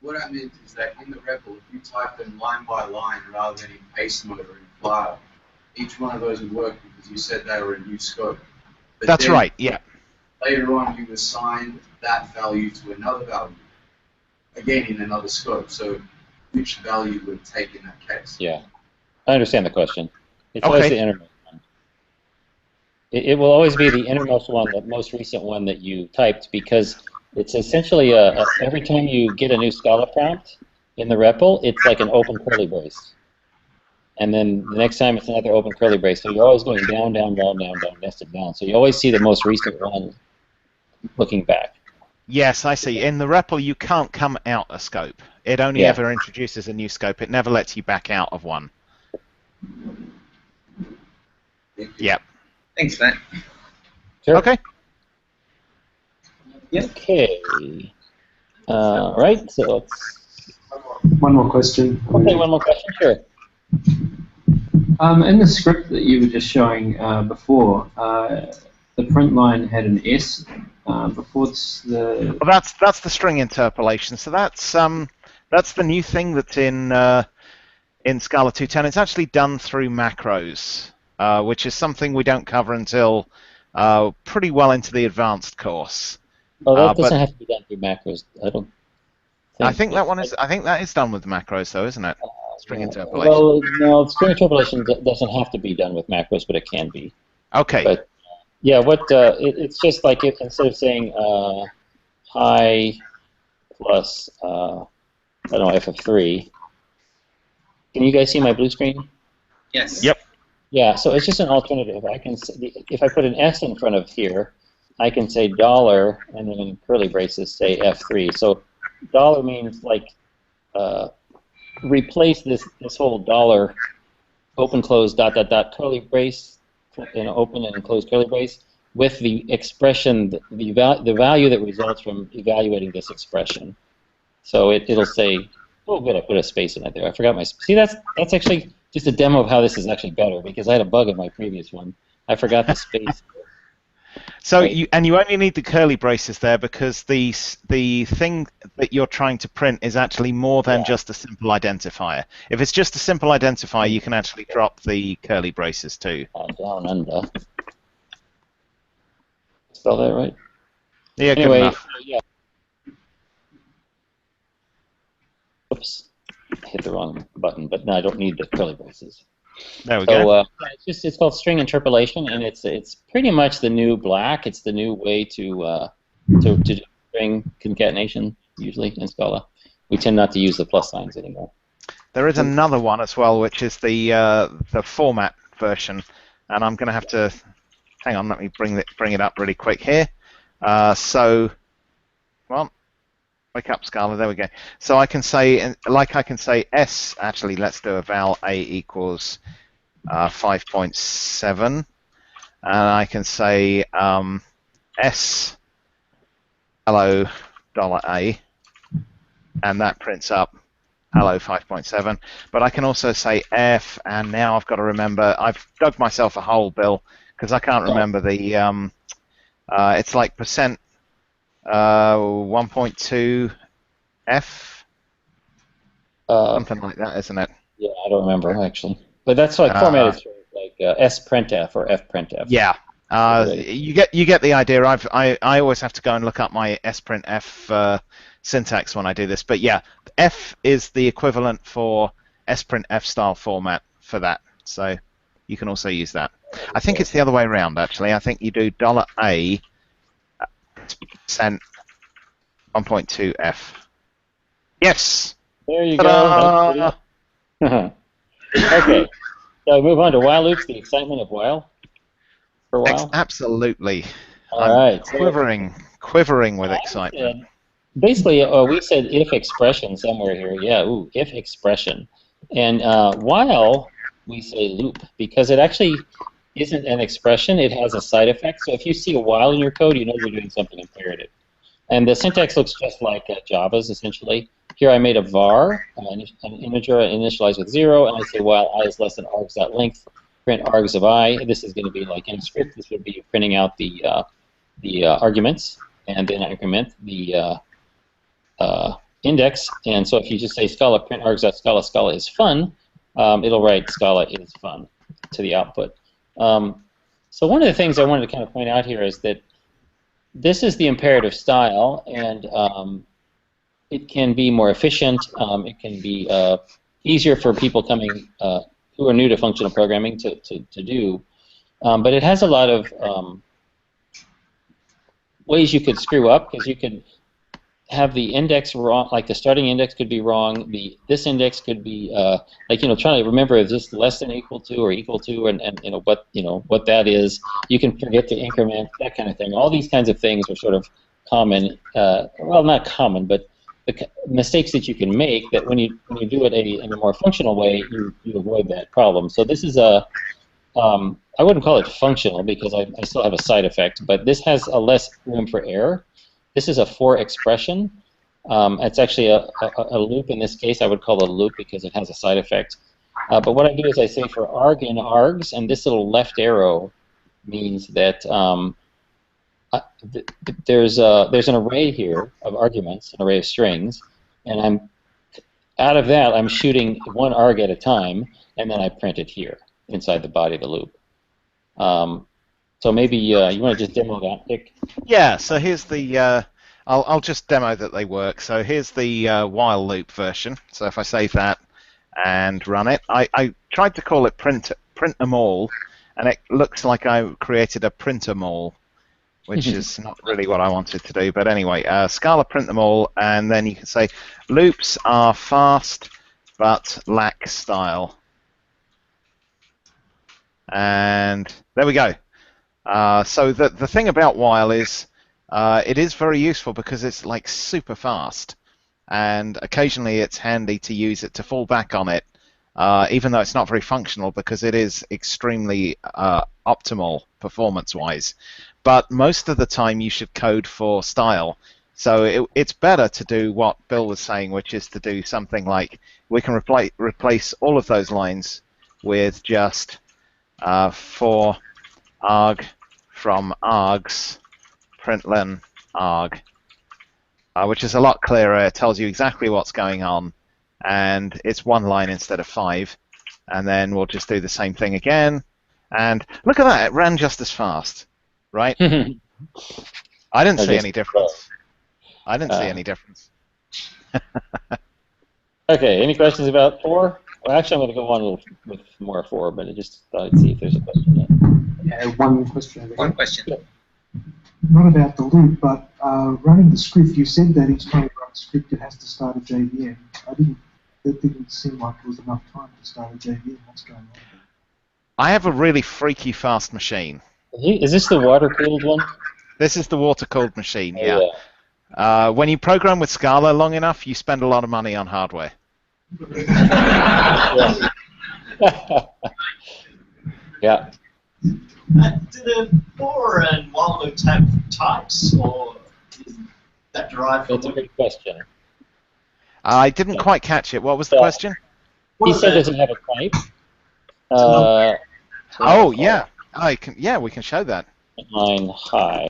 What I meant is that in the REPL, if you type in line by line rather than in paste mode or in file, each one of those would work because you said they were a new scope. But That's right. Yeah. Later on, you assigned that value to another value, again in another scope. So which value would take in that case? Yeah, I understand the question. It's Okay. always the innermost one. It will always be the innermost one, the most recent one that you typed, because it's essentially every time you get a new Scala prompt in the REPL, it's like an open curly brace. And then the next time it's another open curly brace. So you're always going down, down, down, down, down, nested down. So you always see the most recent one looking back. Yes, I see. In the REPL, you can't come out a scope. It only ever introduces a new scope. It never lets you back out of one. Yep. Thanks for that. Sure. Okay. Okay. Right. So let's. One more question. Okay, one more question. Sure. In the script that you were just showing before, the print line had an S before the. Well, that's the string interpolation. So that's the new thing that's in Scala 2.10. It's actually done through macros, which is something we don't cover until pretty well into the advanced course. Oh, that doesn't have to be done through macros. I think that one is. I think that is done with macros, though, isn't it? String interpolation. Well, no, string interpolation doesn't have to be done with macros, but it can be. Okay. But yeah, it's just like if instead of saying pi plus, I don't know, f of 3. Can you guys see my blue screen? Yes. Yep. Yeah, so it's just an alternative. I can, if I put an S in front of here, I can say dollar, and then in curly braces say F3. So dollar means like replace this whole dollar open close dot dot dot curly brace, open and close curly brace with the expression, the value that results from evaluating this expression. So it'll say, oh good, I put a space in it there. I forgot my, see that's actually just a demo of how this is actually better, because I had a bug in my previous one. I forgot the space. So Right. you only need the curly braces there because the thing that you're trying to print is actually more than just a simple identifier. If it's just a simple identifier, you can actually drop the curly braces too. Down under. Spell that right? Yeah, good Anyway, enough. yeah. Oops, I hit the wrong button, but no, I don't need the curly braces. There we So go. it's called string interpolation, and it's pretty much the new black. It's the new way to do string concatenation usually in Scala. We tend not to use the plus signs anymore. There is another one as well, which is the format version, and I'm going to have to hang on. Let me bring it up really quick here. So, well, wake up, Scala. There we go. So I can say, like I can say S. Actually, let's do a val A equals 5.7, and I can say S hello $A, and that prints up hello 5.7. But I can also say F, and now I've got to remember, I've dug myself a hole, Bill, because I can't remember the, it's like percent 1.2 F, something like that, isn't it? Yeah, I don't remember actually, but that's like formatted sort of like S printf or F printf. Yeah. You get the idea. I always have to go and look up my sprintf syntax when I do this, but yeah, F is the equivalent for sprintf style format for that, so you can also use that. I think it's the other way around actually. I think you do $A percent 1.2 F. Yes. There you Ta-da! go. Okay, so move on to while loops. The excitement of while for a while. Absolutely. All right. Quivering with excitement. Basically, we said if expression somewhere here. Yeah, ooh, if expression. And while we say loop, because it actually isn't an expression, it has a side effect. So if you see a while in your code, you know you're doing something imperative. And the syntax looks just like Java's, essentially. Here I made a var, an integer initialized with 0, and I say while I is less than args.length, print args of I. This is going to be like in a script. This would be printing out the arguments, and then I increment the index. And so if you just say Scala print args.scala, Scala is fun, it'll write Scala is fun to the output. So one of the things I wanted to kind of point out here is that this is the imperative style, and it can be more efficient. It can be easier for people coming who are new to functional programming to do. But it has a lot of ways you could screw up, because you could have the index wrong, like the starting index could be wrong. This index could be like, trying to remember is this less than equal to or equal to, and what that is. You can forget to increment, that kind of thing. All these kinds of things are sort of common. Well, not common, but the mistakes that you can make, that when you do it in a more functional way, you avoid that problem. So this is a I wouldn't call it functional, because I still have a side effect, but this has a less room for error. This is a for expression. It's actually a loop in this case. I would call it a loop because it has a side effect. But what I do is I say for arg and args, and this little left arrow means that there's an array here of arguments, an array of strings, and out of that I'm shooting one arg at a time, and then I print it here inside the body of the loop. So maybe you want to just demo that, Dick? Yeah, so here's the, I'll just demo that they work. So here's the while loop version. So if I save that and run it, I tried to call it print them all, and it looks like I created a print them all which is not really what I wanted to do. But anyway, Scala print them all, and then you can say loops are fast but lack style. And there we go. So the thing about while is it is very useful because it's like super fast, and occasionally it's handy to use it to fall back on it, even though it's not very functional because it is extremely optimal performance-wise. But most of the time you should code for style. So it's better to do what Bill was saying, which is to do something like we can replace all of those lines with just for arg from args println arg, which is a lot clearer. It tells you exactly what's going on, and it's one line instead of 5. And then we'll just do the same thing again. And look at that, it ran just as fast, right? I didn't see any difference. I didn't see any difference. Okay, any questions about 4? Well, actually, I'm going to go on with more 4, but I just thought I'd see if there's a question yet. Yeah, one question over here. One question. Not about the loop, but running the script. You said that each time you run a script, it has to start a JVM. That didn't seem like it was enough time to start a JVM. What's going on? I have a really freaky fast machine. Is this the water-cooled one? This is the water-cooled machine, yeah. When you program with Scala long enough, you spend a lot of money on hardware. Yeah. Do the for and while loops have types, or is that derived from? That's a great question. I didn't quite catch it. What was the question? He said does it have a type? Oh, yeah. Yeah, we can show that. Line high.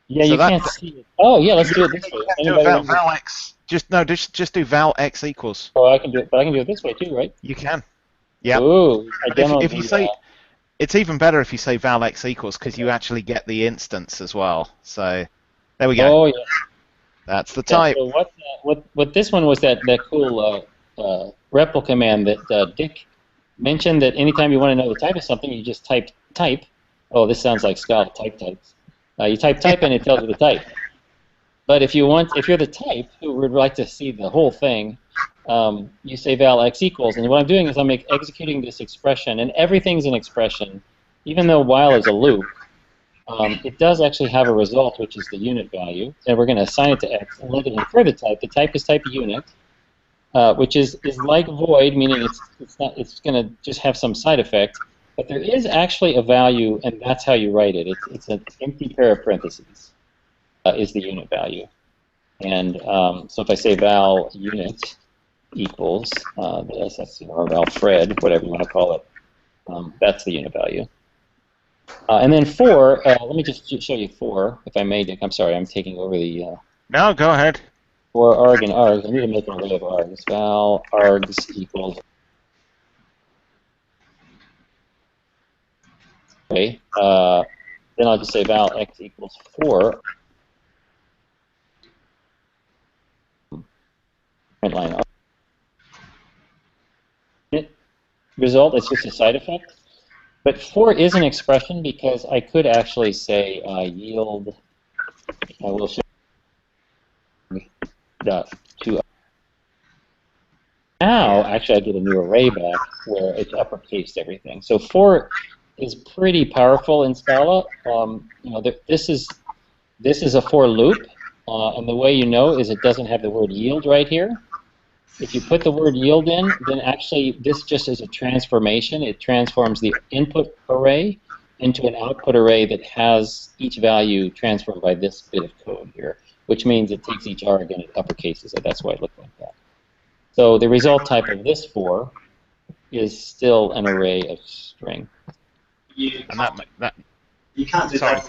Yeah, So you can't see it. Oh, yeah, let's do it this way. Do a val x. Just do val x equals. Oh, I can do it, but I can do it this way too, right? You can. Yeah. Ooh, If you say, it's even better if you say val x equals because you actually get the instance as well. So there we go. Oh, yeah. That's the type. So what this one was that cool REPL command that Dick mentioned, that anytime you want to know the type of something, you just type type. Oh, this sounds like Scala types. You type and it tells you the type. But if you're the type who would like to see the whole thing, you say val x equals, and what I'm doing is I'm executing this expression, and everything's an expression, even though while is a loop. It does actually have a result, which is the unit value, and we're going to assign it to x and let it infer the type. The type is type unit, which is like void, meaning it's going to just have some side effect. But there is actually a value, and that's how you write it. It's an empty pair of parentheses is the unit value. And so if I say val unit equals this, or val Fred, whatever you want to call it, that's the unit value. And then 4, let me just show you 4, if I may, Dick. I'm sorry, I'm taking over the... No, go ahead. For arg and args, I need to make an array of args. Val args equals... Okay, then I'll just say val x equals 4. Print line result, it's just a side effect. But 4 is an expression because I could actually say yield, I will show dot to. Now, actually, I get a new array back where it's uppercased everything. So 4 is pretty powerful in Scala. This is a for loop, and the way you know is it doesn't have the word yield right here. If you put the word yield in, then actually this just is a transformation. It transforms the input array into an output array that has each value transformed by this bit of code here, which means it takes each arg and it uppercases it. That's why it looks like that. So the result type of this for is still an array of string. You can't do that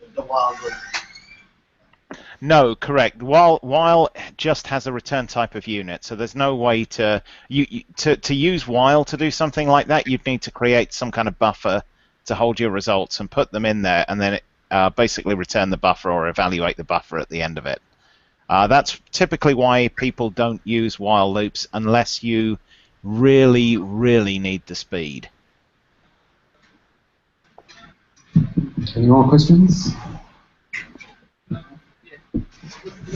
with the while loop. No, correct. While just has a return type of unit, so there's no way to use while to do something like that. You'd need to create some kind of buffer to hold your results and put them in there, and then basically return the buffer or evaluate the buffer at the end of it. That's typically why people don't use while loops unless you really, really need the speed. Any more questions?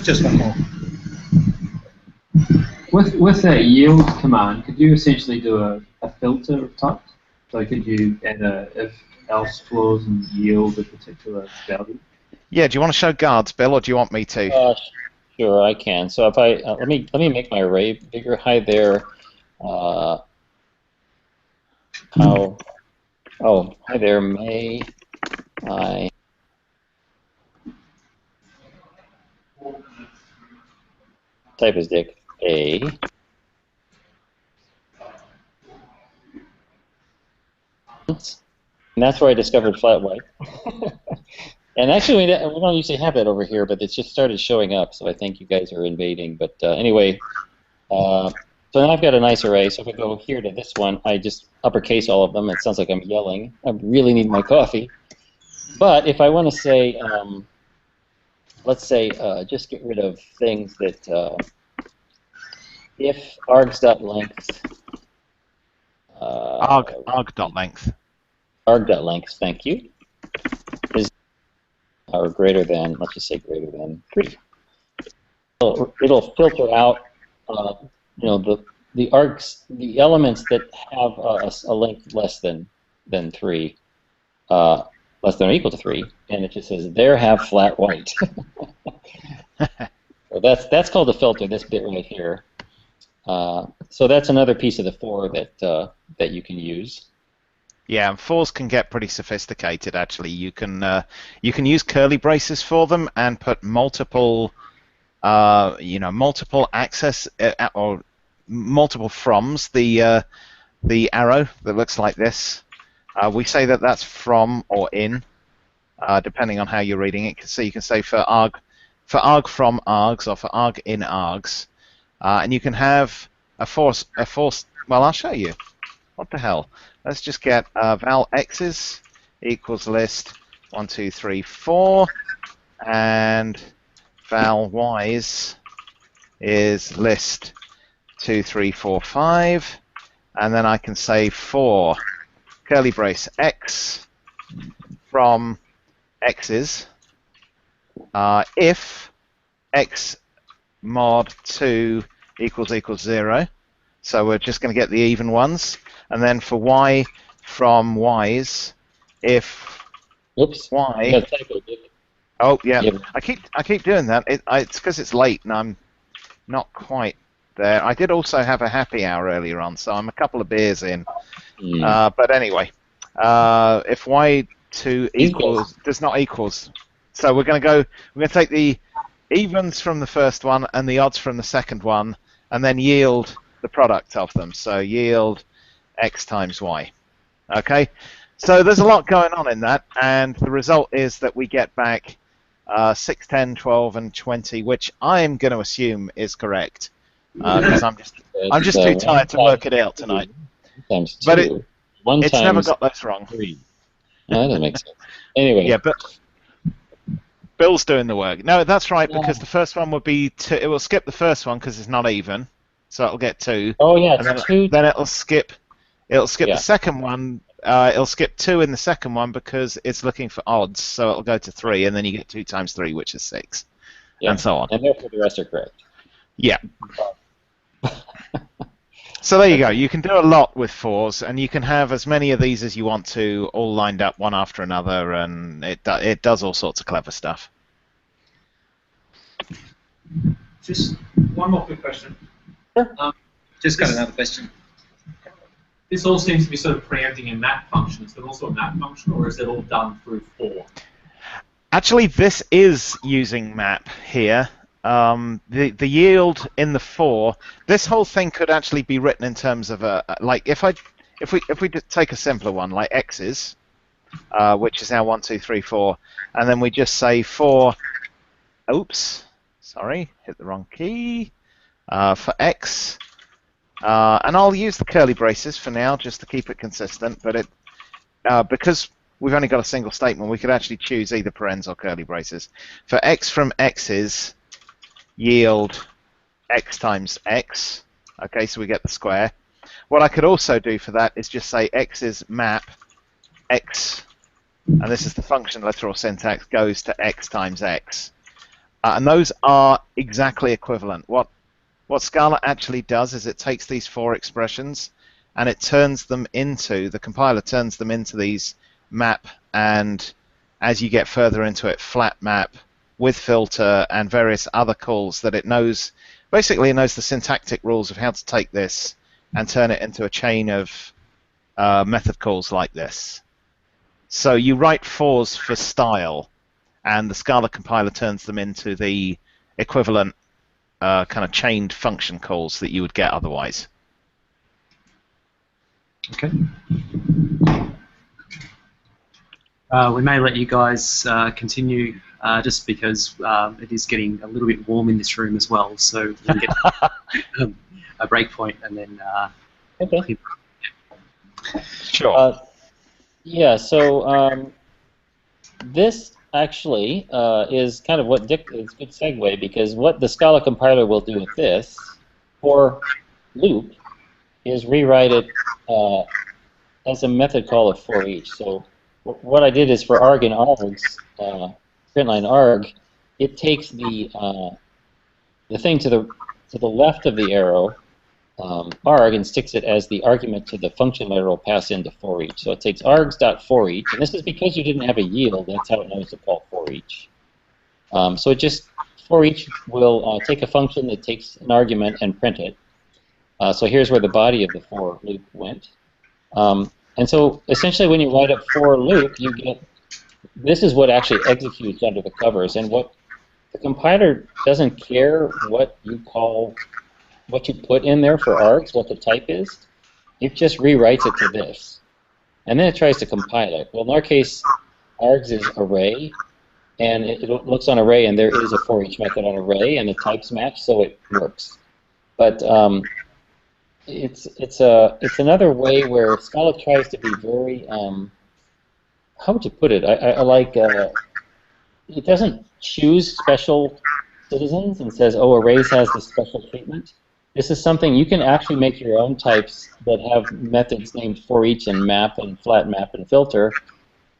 Just one more. With that yield command, could you essentially do a filter of type? So could you add a if else clause and yield a particular value? Yeah, do you want to show guards, Bill, or do you want me to? Sure, I can. So if I let me make my array bigger. Hi there. Hi there. May I type as Dick A. And that's where I discovered flat white. And actually, we don't usually have that over here, but it's just started showing up, so I think you guys are invading. But anyway, so now I've got a nice array. So if I go here to this one, I just uppercase all of them. It sounds like I'm yelling. I really need my coffee. But if I want to say, let's say, just get rid of things that if args.length, arg.length. Arg.length, thank you, is or greater than, let's just say greater than 3. It'll filter out, the args, the elements that have a length less than 3, less than or equal to 3, and it just says there have flat white. So that's called a filter. This bit right here. So that's another piece of the for that you can use. Yeah, and fors can get pretty sophisticated. Actually, you can use curly braces for them and put multiple, multiple access or multiple froms. The arrow that looks like this. We say that that's from or in, depending on how you're reading it. So you can say for arg from args or for arg in args, and you can have a force. Well, I'll show you. What the hell? Let's just get val x's equals list 1, 2, 3, 4, and val y's is list 2, 3, 4, 5, and then I can say for curly brace x from x's if x mod 2 equals 0. So we're just going to get the even ones. And then for y from y's, if y... Oh, yeah. I keep doing that. It's because it's late and I'm not quite there. I did also have a happy hour earlier on, so I'm a couple of beers in. But anyway, if y2 equals does not equals, so we're going to take the evens from the first one and the odds from the second one, and then yield the product of them. So yield x times y. Okay, so there's a lot going on in that, and the result is that we get back 6, 10, 12, and 20, which I'm going to assume is correct, because I'm just too tired to work it out tonight. Times 2. But it's never got those wrong. 3. No, that doesn't make sense. Anyway. Yeah, but Bill's doing the work. No, that's right, because the first one would be 2. It will skip the first one because it's not even, so it'll get 2. Oh yeah, and then, 2. Then it'll skip the second one. It'll skip 2 in the second one because it's looking for odds, so it'll go to 3, and then you get 2 times 3, which is 6, and so on. And therefore the rest are correct. Yeah. So there you go. You can do a lot with fors, and you can have as many of these as you want to, all lined up one after another, and it does all sorts of clever stuff. Just one more quick question. Just got another question. This all seems to be sort of preempting a map function. Is there also a map function, or is it all done through for? Actually, this is using map here. The yield in the for, this whole thing could actually be written in terms of like if we take a simpler one like x's, which is now 1, 2, 3, 4, and then we just say for, oops, sorry, hit the wrong key, for x. And I'll use the curly braces for now, just to keep it consistent. But because we've only got a single statement, we could actually choose either parens or curly braces. For x from x's, yield x times x. Okay, so we get the square. What I could also do for that is just say x's map x and this is the function literal syntax, goes to x times x. And those are exactly equivalent. What Scala actually does is it takes these four expressions and it turns them into, the compiler turns them into these map, and as you get further into it, flat map with filter and various other calls that it knows. Basically, it knows the syntactic rules of how to take this and turn it into a chain of method calls like this. So you write fors for style, and the Scala compiler turns them into the equivalent kind of chained function calls that you would get otherwise. Okay. We may let you guys continue just because it is getting a little bit warm in this room as well, so we can get a break point and then. Okay. Sure. Yeah. So this actually is kind of what Dick is a good segue, because what the Scala compiler will do with this for loop is rewrite it as a method call of for each. So what I did is for arg and args, printline arg, it takes the thing to the left of the arrow, arg, and sticks it as the argument to the function that it will pass into for each. So it takes args.forEach, and this is because you didn't have a yield. That's how it knows to call for each. So it just for each will take a function that takes an argument and print it. So here's where the body of the for loop went. And so essentially when you write up for loop, you get, this is what actually executes under the covers. And what the compiler doesn't care what you call, what you put in there for args, what the type is. It just rewrites it to this. And then it tries to compile it. Well, in our case, args is array, and it looks on array, and there is a for each method on array, and the types match, so it works. But it's another way where Scala tries to be very how would you put it? I like it doesn't choose special citizens and says, oh, arrays has this special treatment. This is something you can actually make your own types that have methods named for each and map and flat map and filter,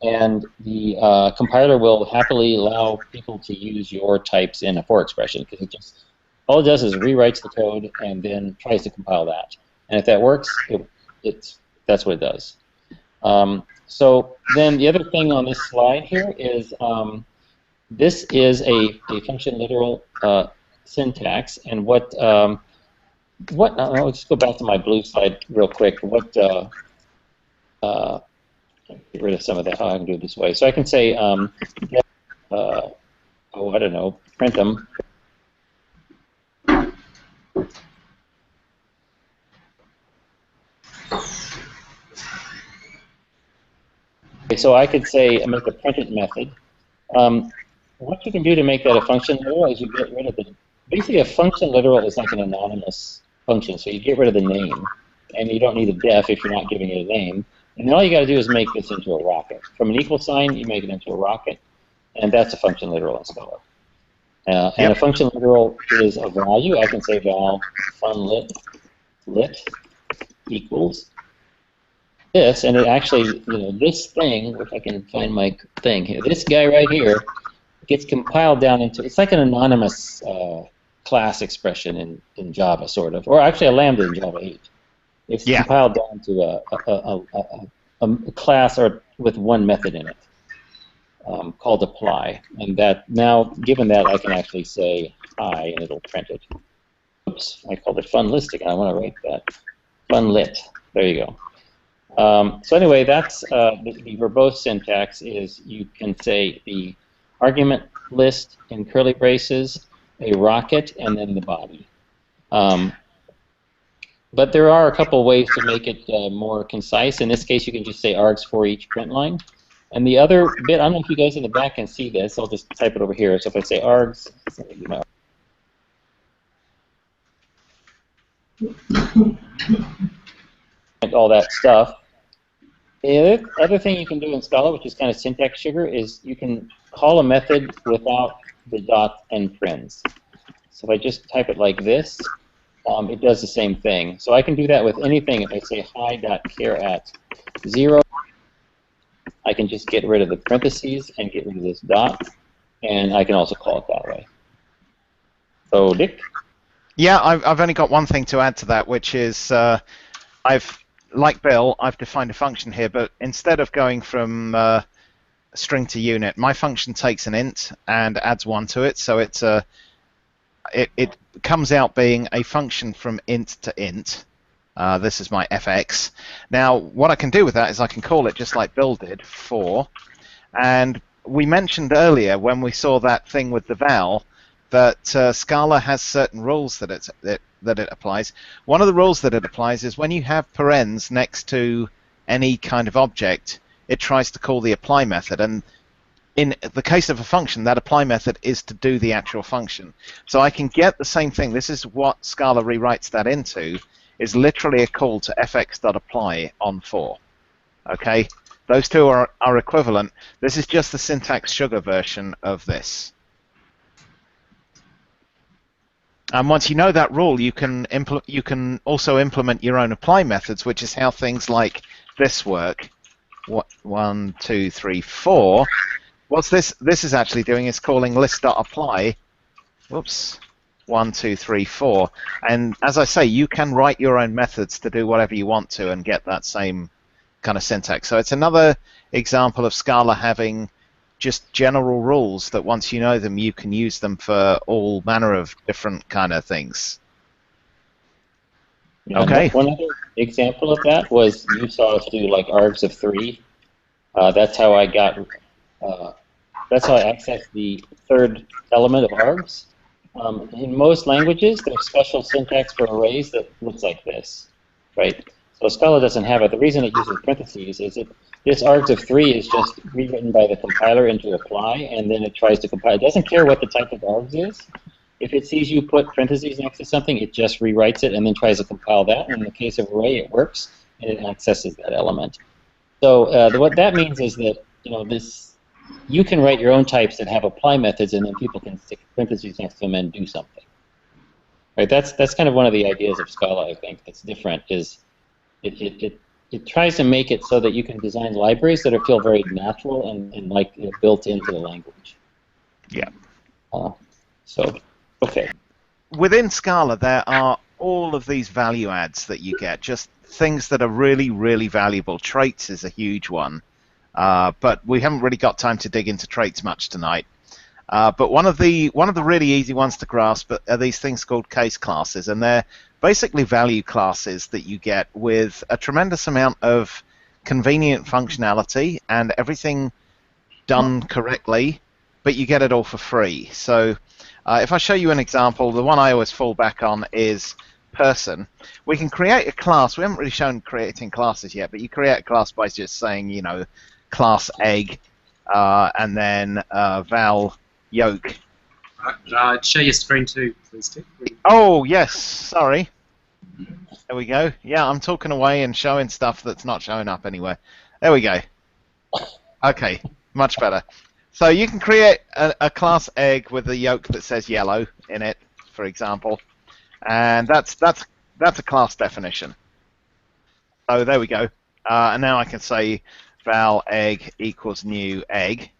and the compiler will happily allow people to use your types in a for expression, because it just all it does is rewrites the code and then tries to compile that. And if that works, that's what it does. So then the other thing on this slide here is this is a function literal syntax, and what I'll just go back to my blue slide real quick. What get rid of some of that. Oh, I can do it this way. So I can say get, oh, I don't know, print them. Okay, so I could say make a printed method. What you can do to make that a function literal is you get rid of the, basically a function literal is like an anonymous function, so you get rid of the name, and you don't need a def if you're not giving it a name. And then all you got to do is make this into a rocket. From an equal sign, you make it into a rocket, and that's a function literal in Scala. And a function literal is a value. I can say val fun lit equals this, and it actually, this thing, if I can find my thing here, this guy right here gets compiled down into, it's like an anonymous class expression in Java, sort of, or actually a lambda in Java 8. It's compiled down to a class or with one method in it called apply, and that now, given that, I can actually say hi, and it'll print it. Oops, I called it fun list again. I want to write that. Fun lit. There you go. So anyway, that's the verbose syntax is you can say the argument list in curly braces, a rocket, and then the body. But there are a couple ways to make it more concise. In this case, you can just say args for each print line. And the other bit, I don't know if you guys in the back can see this. I'll just type it over here. So if I say args, and all that stuff. The other thing you can do in Scala, which is kind of syntax sugar, is you can call a method without the dot and friends. So if I just type it like this, it does the same thing. So I can do that with anything. If I say hi.char@0, I can just get rid of the parentheses and get rid of this dot, and I can also call it that way. So, Dick? Yeah, I've only got one thing to add to that, which is like Bill, I've defined a function here, but instead of going from string to unit, my function takes an int and adds 1 to it, so it comes out being a function from int to int. This is my fx. Now, what I can do with that is I can call it just like Bill did, for, and we mentioned earlier when we saw that thing with the val that Scala has certain rules that it applies. One of the rules that it applies is when you have parens next to any kind of object, it tries to call the apply method, and in the case of a function, that apply method is to do the actual function. So I can get the same thing. This is what Scala rewrites that into, is literally a call to fx.apply on for. Okay, those two are equivalent. This is just the syntax sugar version of this. And once you know that rule, you can also implement your own apply methods, which is how things like this work. 1, 2, 3, 4. What this is actually doing is calling list.apply. Whoops. 1, 2, 3, 4. And as I say, you can write your own methods to do whatever you want to and get that same kind of syntax. So it's another example of Scala having just general rules that once you know them, you can use them for all manner of different kind of things. Yeah, okay. One other example of that was you saw us do like args of 3. That's how I got. That's how I accessed the third element of args. In most languages, there's special syntax for arrays that looks like this, right? So Scala doesn't have it. The reason it uses parentheses is this args of 3 is just rewritten by the compiler into apply, and then it tries to compile. It doesn't care what the type of args is. If it sees you put parentheses next to something, it just rewrites it and then tries to compile that. And in the case of array, it works, and it accesses that element. So what that means is that you can write your own types that have apply methods, and then people can stick parentheses next to them and do something. Right? That's kind of one of the ideas of Scala, I think, that's different. Is it tries to make it so that you can design libraries that feel very natural and like built into the language. Yeah. So, okay. Within Scala, there are all of these value adds that you get, just things that are really, really valuable. Traits is a huge one, but we haven't really got time to dig into traits much tonight. But one of the really easy ones to grasp are these things called case classes, and they're basically value classes that you get with a tremendous amount of convenient functionality and everything done correctly, but you get it all for free. So if I show you an example, the one I always fall back on is person. We can create a class. We haven't really shown creating classes yet, but you create a class by just saying, class egg, and then val yolk. Share your screen too, please, Dick. Oh, yes, sorry. There we go. Yeah, I'm talking away and showing stuff that's not showing up anywhere. There we go. Okay, much better. So you can create a class egg with a yolk that says yellow in it, for example, and that's a class definition. So there we go. And now I can say val egg equals new egg,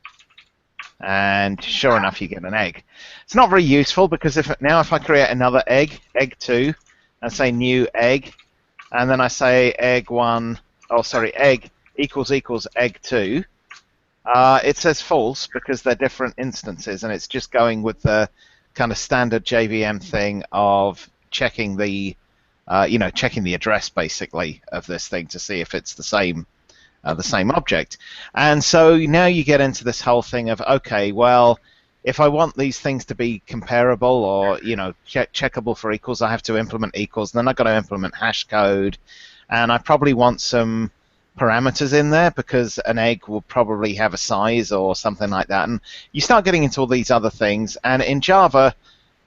and sure enough, you get an egg. It's not very useful because if I create another egg, egg2, and say new egg, and then I say egg equals egg2. It says false because they're different instances, and it's just going with the kind of standard JVM thing of checking the, checking the address basically of this thing to see if it's the same object. And so now you get into this whole thing of, okay, well, if I want these things to be comparable or checkable for equals, I have to implement equals. Then I've got to implement hash code, and I probably want some parameters in there because an egg will probably have a size or something like that. And you start getting into all these other things. And in Java,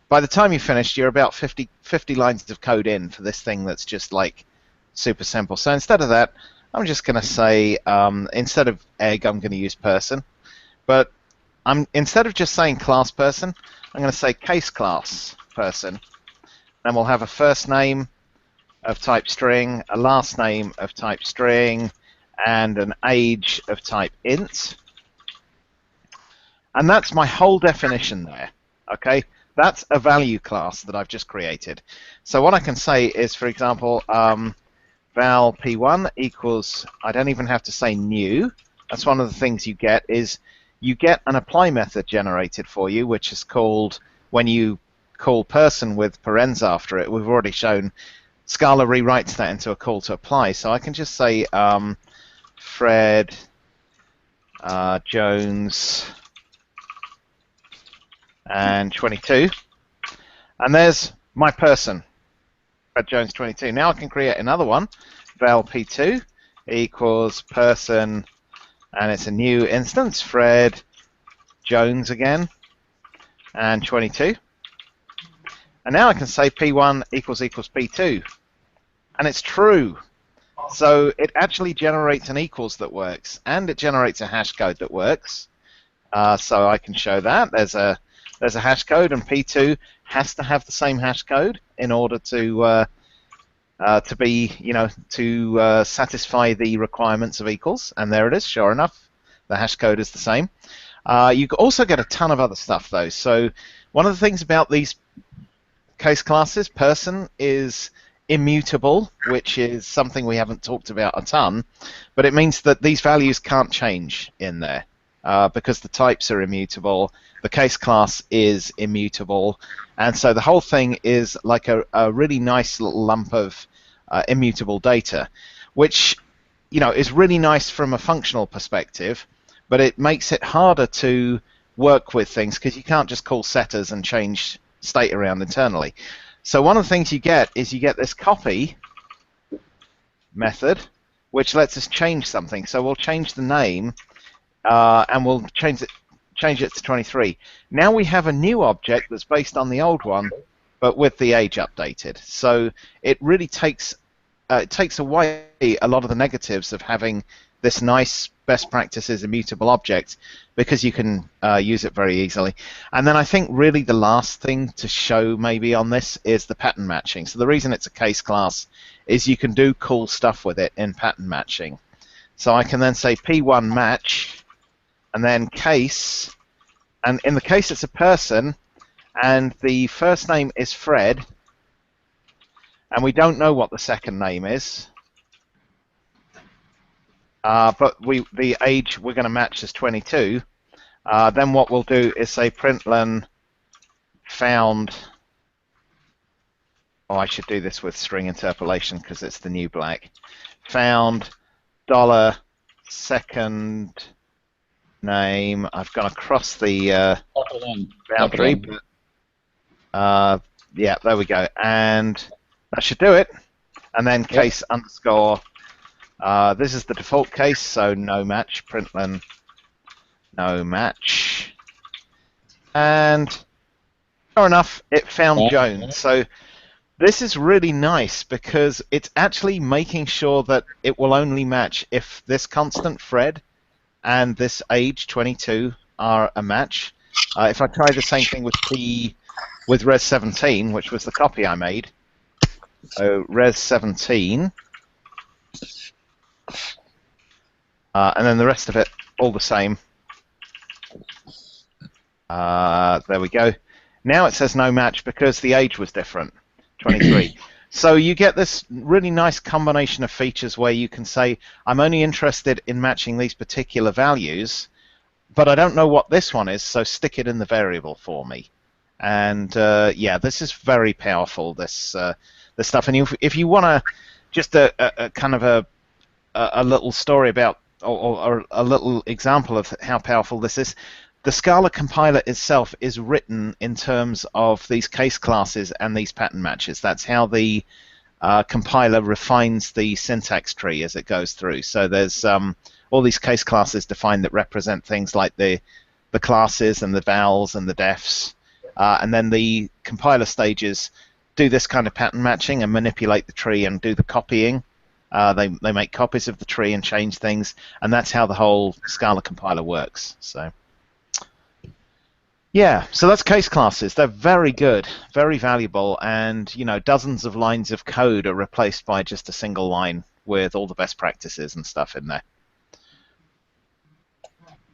by the time you're finished, you're about 50 lines of code in for this thing that's just like super simple. So instead of that, I'm just going to say, instead of egg, I'm going to use person. But instead of just saying class person, I'm going to say case class person. And we'll have a first name of type string, a last name of type string, and an age of type int. And that's my whole definition there. Okay, that's a value class that I've just created. So what I can say is, for example, val p1 equals, I don't even have to say new. That's one of the things you get, is you get an apply method generated for you, which is called, when you call person with parens after it, we've already shown Scala rewrites that into a call to apply. So I can just say Fred Jones and 22, and there's my person, Fred Jones 22. Now I can create another one, val p2 equals person, and it's a new instance, Fred Jones again, and 22. And now I can say p1 equals p2, and it's true. So it actually generates an equals that works, and it generates a hash code that works. So I can show that there's a hash code, and p2 has to have the same hash code in order to be, to satisfy the requirements of equals. And there it is. Sure enough, the hash code is the same. You also get a ton of other stuff though. So one of the things about these case classes, person is immutable, which is something we haven't talked about a ton, but it means that these values can't change in there because the types are immutable, the case class is immutable, and so the whole thing is like a really nice little lump of immutable data, which is really nice from a functional perspective, but it makes it harder to work with things because you can't just call setters and change state around internally. So one of the things you get is you get this copy method, which lets us change something. So we'll change the name, and we'll change it to 23. Now we have a new object that's based on the old one, but with the age updated. So it really takes away a lot of the negatives of having this nice best practices immutable object, because you can use it very easily. And then I think really the last thing to show maybe on this is the pattern matching. So the reason it's a case class is you can do cool stuff with it in pattern matching. So I can then say p1 match, and then case, and in the case it's a person, and the first name is Fred, and we don't know what the second name is. But the age we're going to match is 22. Then what we'll do is say println found. Oh, I should do this with string interpolation because it's the new black. Found $second name. I've gone across the boundary, but yeah, there we go, and that should do it. And then case underscore. This is the default case, so no match, println no match, and sure enough, it found Jones. So this is really nice because it's actually making sure that it will only match if this constant Fred and this age 22 are a match. If I try the same thing with res 17, which was the copy I made, so res 17. And then the rest of it, all the same. There we go. Now it says no match because the age was different, 23. So you get this really nice combination of features where you can say, I'm only interested in matching these particular values, but I don't know what this one is, so stick it in the variable for me. And yeah, this is very powerful, this stuff. And if you want to just a kind of a little story about, or a little example of how powerful this is, the Scala compiler itself is written in terms of these case classes and these pattern matches. That's how the compiler refines the syntax tree as it goes through. So there's all these case classes defined that represent things like the classes and the vals and the defs, and then the compiler stages do this kind of pattern matching and manipulate the tree and do the copying. They make copies of the tree and change things, and that's how the whole Scala compiler works. So yeah, so that's case classes. They're very good, very valuable, and dozens of lines of code are replaced by just a single line with all the best practices and stuff in there.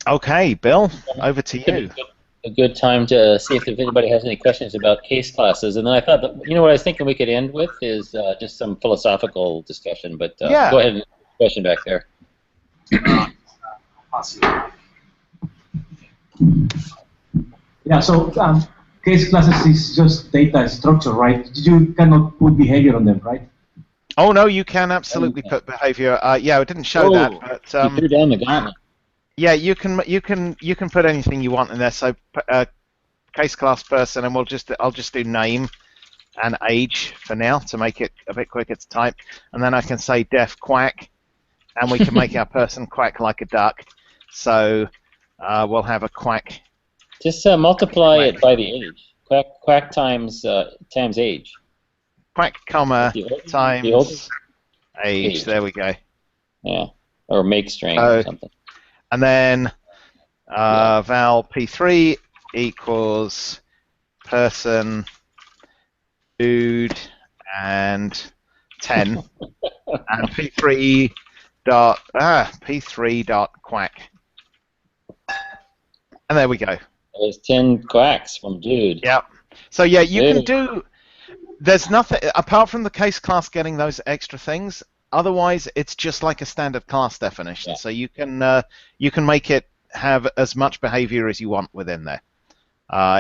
Okay, Bill, over to you. A good time to see if anybody has any questions about case classes. And then I thought that, what I was thinking we could end with is just some philosophical discussion. But Yeah. Go ahead, question back there. Yeah, so case classes is just data structure, right? You cannot put behavior on them, right? Oh no, you can absolutely put behavior. Yeah, it didn't show that, but you threw down the gauntlet. yeah, you can put anything you want in there. So case class person, and I'll just do name and age for now to make it a bit quicker to type, and then I can say def quack, and we can make our person quack like a duck. So we'll have a quack. Just multiply it by the age. Quack times age. Quack, comma, times age. There we go. Yeah, or make string or something. And then val p3 equals person, dude, and 10, and p3 dot quack. And there we go. There's 10 quacks from dude. Yeah. So yeah, you can do. There's nothing apart from the case class getting those extra things. Otherwise, it's just like a standard class definition. Yeah. So you can make it have as much behavior as you want within there.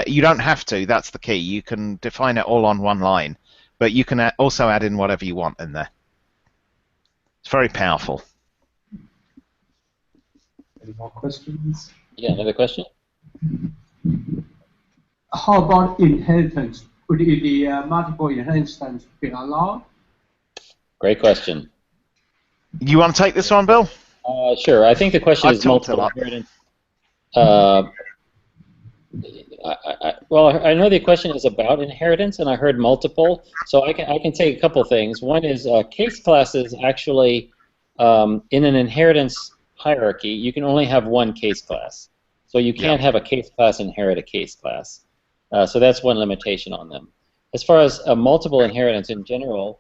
You don't have to. That's the key. You can define it all on one line, but you can also add in whatever you want in there. It's very powerful. Any more questions? Yeah, another question? How about inheritance? Would it be multiple inheritance be allowed? Great question. You want to take this one, Bill? Sure. I think the question is multiple inheritance. Well, I know the question is about inheritance, and I heard multiple, so I can take a couple things. One is case classes actually, in an inheritance hierarchy, you can only have one case class. So you can't have a case class inherit a case class. So that's one limitation on them. As far as multiple inheritance in general,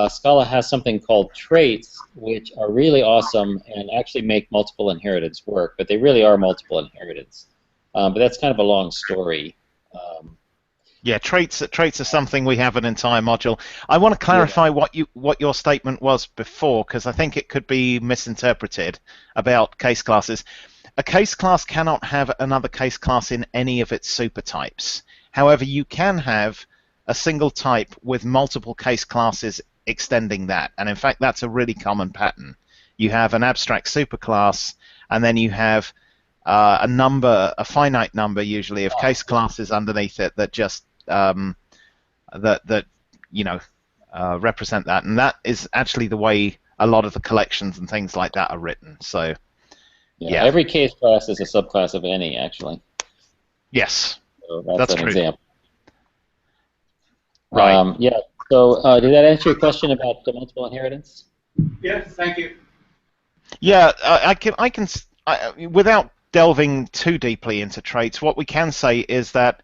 Scala has something called traits, which are really awesome and actually make multiple inheritance work, but they really are multiple inheritance. But that's kind of a long story. Yeah, traits are something we have an entire module. I want to clarify what your statement was before, because I think it could be misinterpreted about case classes. A case class cannot have another case class in any of its supertypes. However, you can have a single type with multiple case classes extending that, and in fact that's a really common pattern. You have an abstract superclass, and then you have a finite number usually of case classes underneath it that just represent that, and that is actually the way a lot of the collections and things like that are written. So yeah, every case class is a subclass of any, actually. Yes, so that's an true. example. Right. Yeah. So did that answer your question about the multiple inheritance? Yeah. Thank you. Yeah, I can without delving too deeply into traits, what we can say is that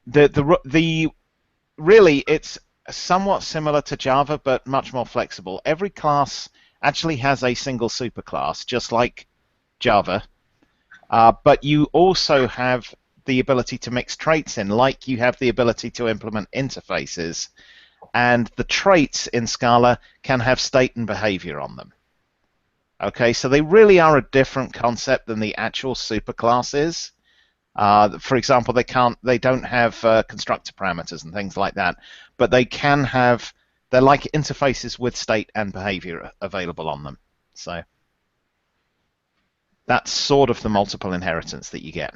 the really it's somewhat similar to Java, but much more flexible. Every class actually has a single superclass, just like Java, but you also have the ability to mix traits in, like you have the ability to implement interfaces, and the traits in Scala can have state and behavior on them. Okay, so they really are a different concept than the actual superclasses. For example, they don't have constructor parameters and things like that, but they can have. They're like interfaces with state and behavior available on them. So that's sort of the multiple inheritance that you get.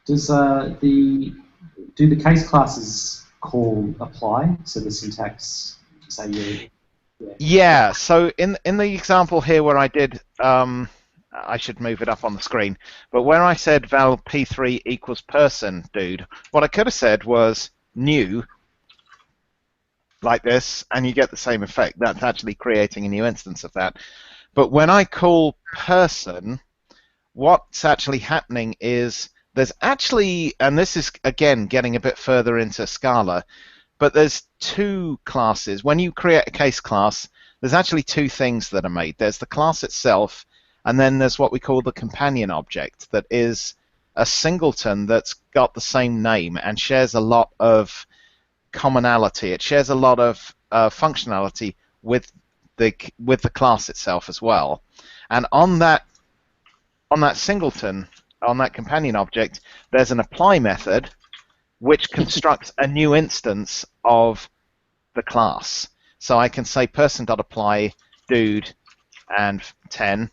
Does do the case classes call apply? So the syntax, say you. Yeah. So in the example here where I did, I should move it up on the screen. But where I said val p3 equals person, dude, what I could have said was new, like this, and you get the same effect. That's actually creating a new instance of that. But when I call person, what's actually happening is there's actually, and this is again getting a bit further into Scala, but there's two classes. When you create a case class, there's actually two things that are made. There's the class itself, and then there's what we call the companion object, that is a singleton that's got the same name and shares a lot of commonality. It shares a lot of functionality with the class itself as well. And on that singleton, on that companion object, there's an apply method which constructs a new instance of the class. So I can say person.apply dude and 10,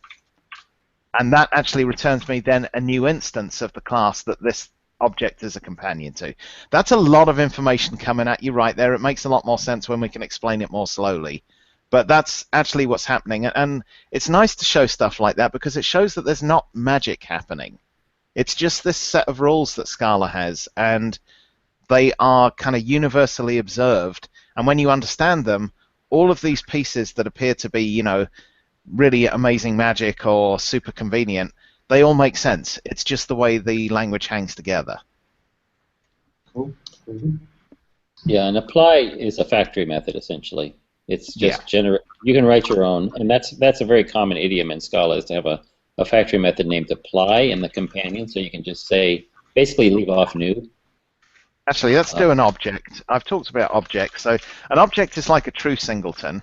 and that actually returns me then a new instance of the class that this object is a companion to. That's a lot of information coming at you right there. It makes a lot more sense when we can explain it more slowly. But that's actually what's happening, and it's nice to show stuff like that because it shows that there's not magic happening. It's just this set of rules that Scala has, and they are kind of universally observed. And when you understand them, all of these pieces that appear to be, you know, really amazing magic or super convenient, they all make sense. It's just the way the language hangs together. Cool. Yeah, and apply is a factory method essentially. It's just generate. You can write your own, and that's a very common idiom in Scala, is to have a factory method named apply in the companion, so you can just say basically leave off new. Actually, let's do an object. I've talked about objects. So an object is like a true singleton,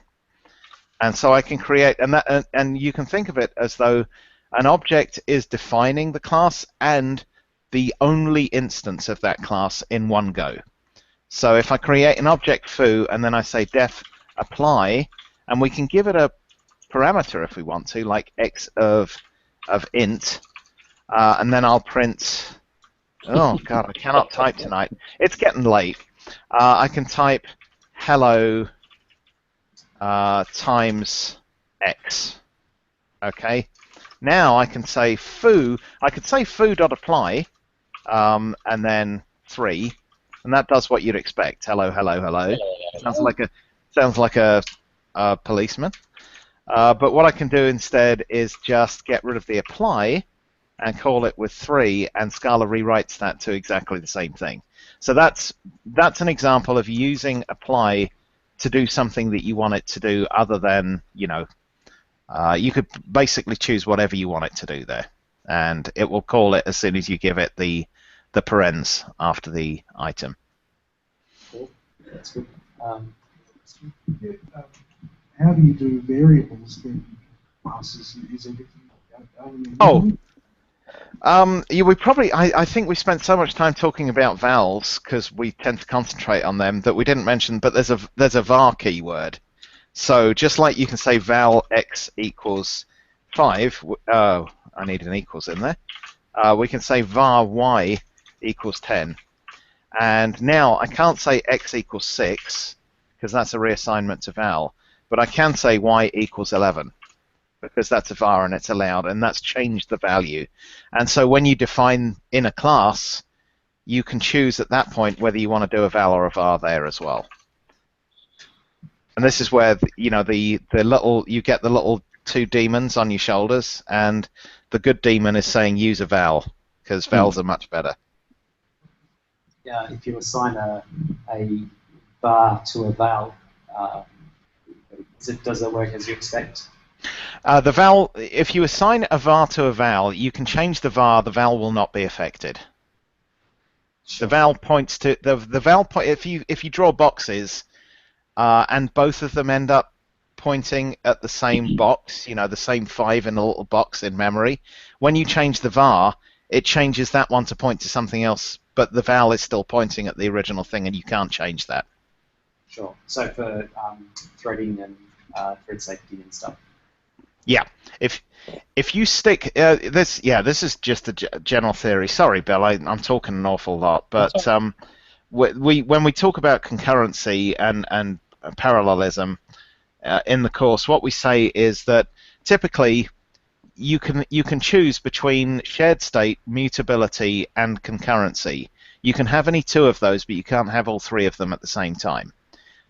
and so I can create, and you can think of it as though an object is defining the class and the only instance of that class in one go. So if I create an object foo and then I say def apply, and we can give it a parameter if we want to, like x of int, and then I'll print. Oh God, I cannot type tonight. It's getting late. I can type hello times x. Okay. Now I can say foo. I could say foo.apply, and then 3, and that does what you'd expect. Hello, hello, hello. Sounds like a policeman. But what I can do instead is just get rid of the apply and call it with 3, and Scala rewrites that to exactly the same thing. So that's an example of using apply to do something that you want it to do, other than, you know, you could basically choose whatever you want it to do there, and it will call it as soon as you give it the parens after the item. Cool. That's good. How do you do variables then? Classes is everything. We probably. I think we spent so much time talking about vals because we tend to concentrate on them that we didn't mention. But there's a var keyword. So just like you can say val x equals 5. Oh, I need an equals in there. We can say var y equals 10. And now I can't say x equals 6 because that's a reassignment to val. But I can say y equals 11. Because that's a var and it's allowed, and that's changed the value. And so when you define in a class, you can choose at that point whether you want to do a val or a var there as well. And this is where you get the little 2 demons on your shoulders, and the good demon is saying use a val because vals are much better. Yeah, if you assign a var to a val, does it work as you expect? The val, if you assign a var to a val, you can change the val will not be affected. Sure. The val points to the val point. If you draw boxes, and both of them end up pointing at the same box, you know, the same 5 in a little box in memory. When you change the var, it changes that one to point to something else, but the val is still pointing at the original thing, and you can't change that. Sure. So for threading and thread safety and stuff. Yeah, if you stick this is just a general theory. Sorry, Bill, I'm talking an awful lot, but when we talk about concurrency and parallelism in the course, what we say is that typically you can choose between shared state, mutability, and concurrency. You can have any 2 of those, but you can't have all 3 of them at the same time.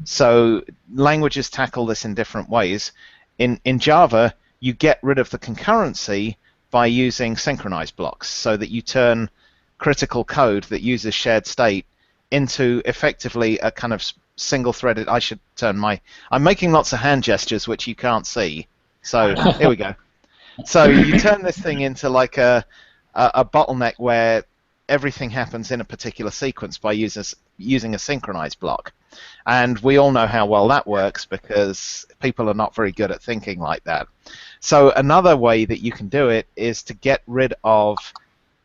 So languages tackle this in different ways. In Java, you get rid of the concurrency by using synchronized blocks, so that you turn critical code that uses shared state into effectively a kind of single-threaded. I should turn my. I'm making lots of hand gestures which you can't see. So here we go. So you turn this thing into like a bottleneck where everything happens in a particular sequence by using a synchronized block. And we all know how well that works because people are not very good at thinking like that. So another way that you can do it is to get rid of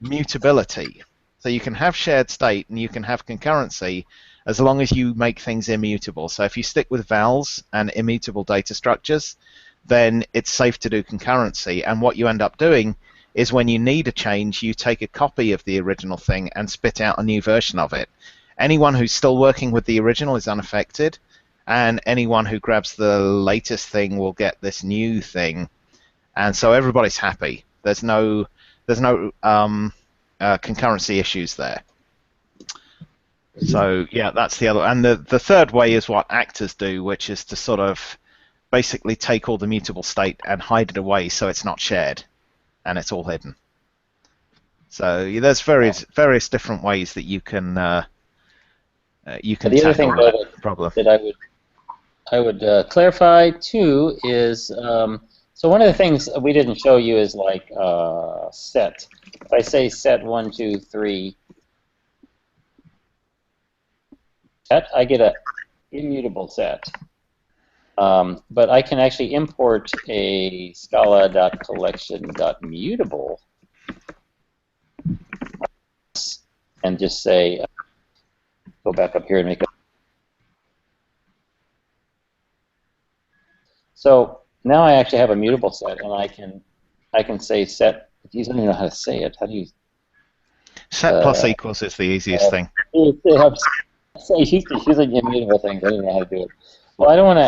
mutability. So you can have shared state and you can have concurrency as long as you make things immutable. So if you stick with vals and immutable data structures, then it's safe to do concurrency. And what you end up doing is when you need a change, you take a copy of the original thing and spit out a new version of it. Anyone who's still working with the original is unaffected, and anyone who grabs the latest thing will get this new thing, and so everybody's happy. There's no concurrency issues there. So yeah, that's the other. And the third way is what actors do, which is to sort of basically take all the mutable state and hide it away so it's not shared, and it's all hidden. So yeah, there's various different ways that you can tackle that problem. That I would clarify too is so one of the things we didn't show you is like set. If I say set 1, 2, 3, set, I get a immutable set. But I can actually import a Scala.collection.mutable and just say, go back up here and make a. So now I actually have a mutable set, and I can say set. You don't even know how to say it. How do you? Set plus equals is the easiest thing. So using immutable things. I don't know how to do it. Well, I don't want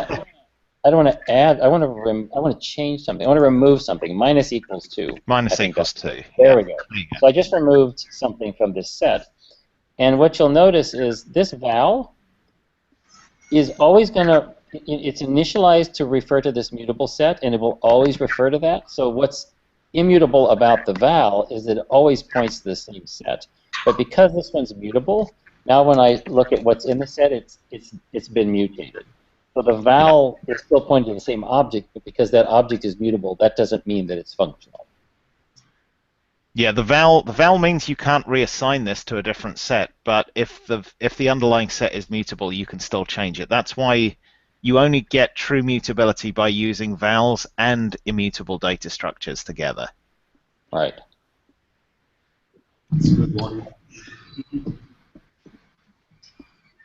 to add. I want to change something. I want to remove something. Minus equals 2. Minus equals 2. There we go. So I just removed something from this set. And what you'll notice is this val is always going to, it's initialized to refer to this mutable set, and it will always refer to that. So what's immutable about the val is that it always points to the same set. But because this one's mutable, now when I look at what's in the set, it's been mutated. So the val is still pointing to the same object, but because that object is mutable, that doesn't mean that it's functional. Yeah, the val means you can't reassign this to a different set, but if the underlying set is mutable, you can still change it. That's why you only get true mutability by using vals and immutable data structures together. Right. That's a good one.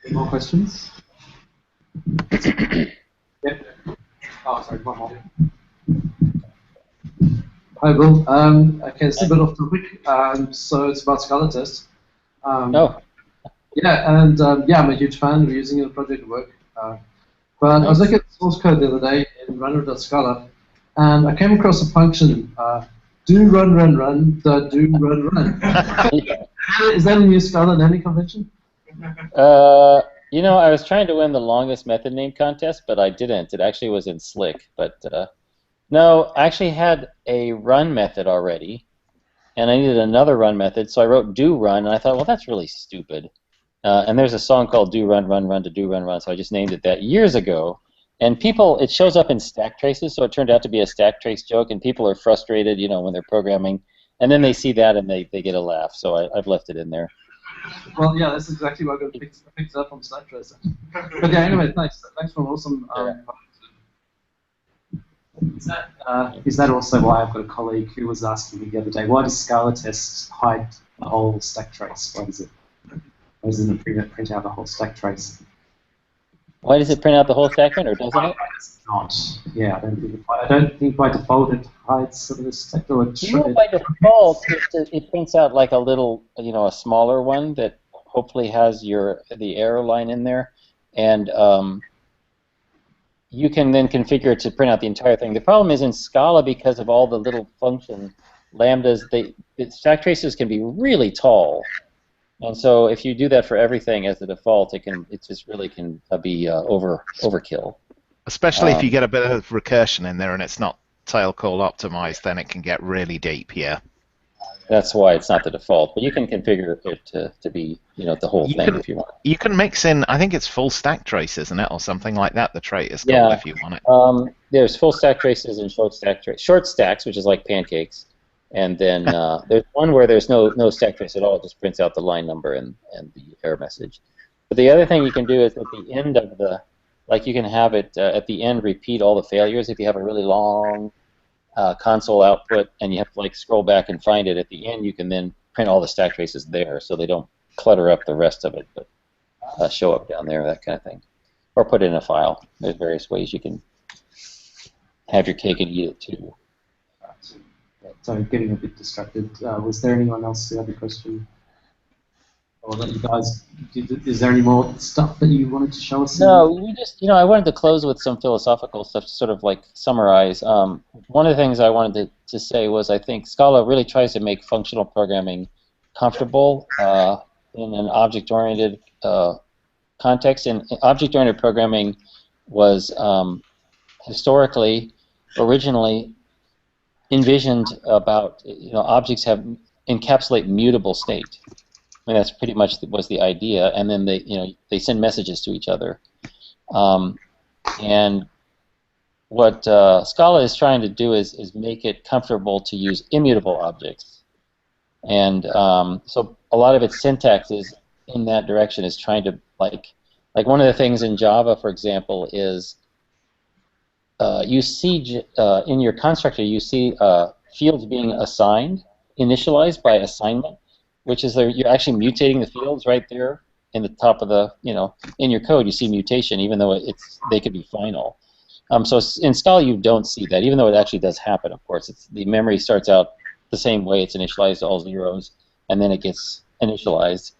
Any more questions? Yep. Oh, sorry, one more. Hi, Will. Okay, it's a bit off topic. So it's about Scala tests. Yeah, and yeah, I'm a huge fan. We're using it in project work. But I was looking at the source code the other day in runner.scala, and I came across a function, do run run run, do run run. Is that a new Scala naming convention? You know, I was trying to win the longest method name contest, but I didn't. It actually was in Slick. But no, I actually had a run method already, and I needed another run method, so I wrote do run, and I thought, well, that's really stupid. And there's a song called Do Run Run Run to Do Run Run, so I just named it that years ago. And people, it shows up in stack traces, so it turned out to be a stack trace joke, and people are frustrated, you know, when they're programming, and then they see that and they get a laugh. So I've left it in there. Well, yeah, that's exactly what I picked it up from stack trace. But yeah, anyway, thanks for an awesome. Is that also why I've got a colleague who was asking me the other day, why does Scala tests hide the whole stack trace? Why doesn't it print out the whole stack trace? Why does it print out the whole stack trace, or doesn't it? It's not. Yeah, I don't think by default it hides sort of the stack. Or by default, it prints out like a little, you know, a smaller one that hopefully has the error line in there, and you can then configure it to print out the entire thing. The problem is in Scala, because of all the little function lambdas, the stack traces can be really tall. And so if you do that for everything as the default, it just really can be overkill. Especially if you get a bit of recursion in there and it's not tail call optimized, then it can get really deep. Yeah. That's why it's not the default, but you can configure it to be, the whole thing if you want. You can mix in, I think it's full stack trace, isn't it, or something like that. The trait is called Yeah. if you want it. There's full stack traces and short stack traces. Short stacks, which is like pancakes, and then there's one where there's no stack trace at all. It just prints out the line number and the error message. But the other thing you can do is at the end of you can have it at the end repeat all the failures if you have a really long console output and you have to scroll back and find it. At the end, you can then print all the stack traces there, so they don't clutter up the rest of it, but show up down there, that kind of thing, or put it in a file. There's various ways you can have your cake and eat it too. So getting a bit distracted. Was there anyone else who had a question? Or that you guys, is there any more stuff that you wanted to show us? No, we just, I wanted to close with some philosophical stuff to sort of summarize. One of the things I wanted to say was I think Scala really tries to make functional programming comfortable in an object-oriented context. And object-oriented programming was originally envisioned about, objects encapsulate mutable state. I mean, that's pretty much was the idea, and then they send messages to each other. And what Scala is trying to do is make it comfortable to use immutable objects. And so a lot of its syntax is in that direction, is trying to like one of the things in Java, for example, is you see in your constructor you see fields being assigned, initialized by assignment, which is you're actually mutating the fields right there in the top of the, in your code you see mutation, even though they could be final. So in Scala you don't see that, even though it actually does happen. Of course, the memory starts out the same way. It's initialized to all zeros, and then it gets initialized.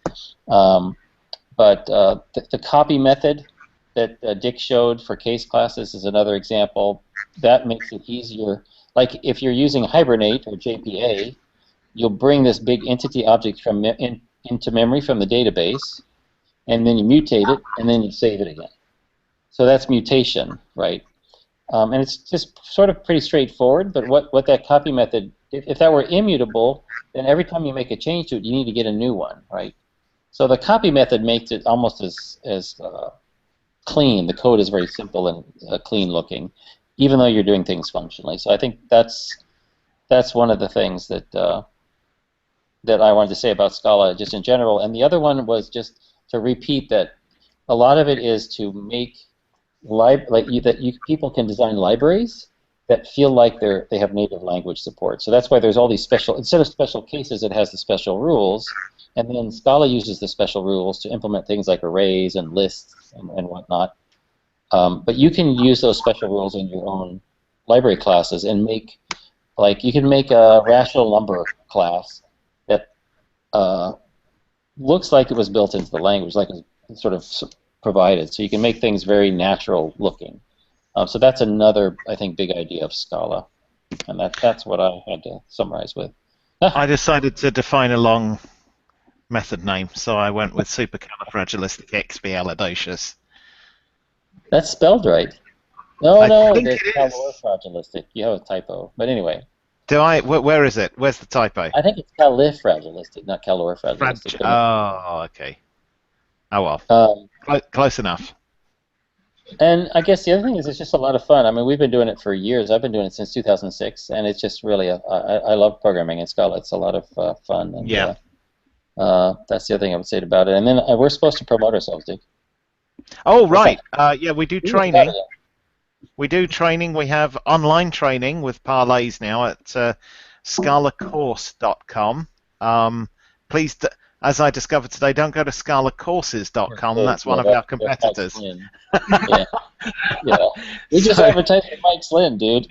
But the copy method that Dick showed for case classes is another example. That makes it easier. Like if you're using Hibernate or JPA, you'll bring this big entity object into memory from the database, and then you mutate it, and then you save it again. So that's mutation, right? And it's just sort of pretty straightforward, but what that copy method, if that were immutable, then every time you make a change to it, you need to get a new one, right? So the copy method makes it almost as clean. The code is very simple and clean looking, even though you're doing things functionally. So I think that's one of the things that I wanted to say about Scala just in general. And the other one was just to repeat that a lot of it is to make people can design libraries that feel like they have native language support. So that's why there's all these instead of special cases, it has the special rules, and then Scala uses the special rules to implement things like arrays and lists and whatnot. But you can use those special rules in your own library classes and make, you can make a rational number class that looks like it was built into the language, like it's sort of provided. So you can make things very natural looking. So that's another, I think, big idea of Scala. And that's what I had to summarize with. I decided to define a long method name, so I went with supercalifragilisticexpialidocious. That's spelled right. No, it's califragilistic. You have a typo. But anyway. Do I? Where is it? Where's the typo? I think it's califragilistic, not calorifragilistic. Oh, okay. Oh well. Close enough. And I guess the other thing is it's just a lot of fun. I mean, we've been doing it for years. I've been doing it since 2006, and it's just really I love programming in Scala. It's a lot of fun. And, yeah. That's the other thing I would say about it. And then we're supposed to promote ourselves, Dick. Oh, right. Yeah, we do training. We do training. We have online training with Parleys now at scalacourse.com. Please, as I discovered today, don't go to scalacourses.com. That's one of our competitors. Yeah. We just advertised for Mike Slynn, dude.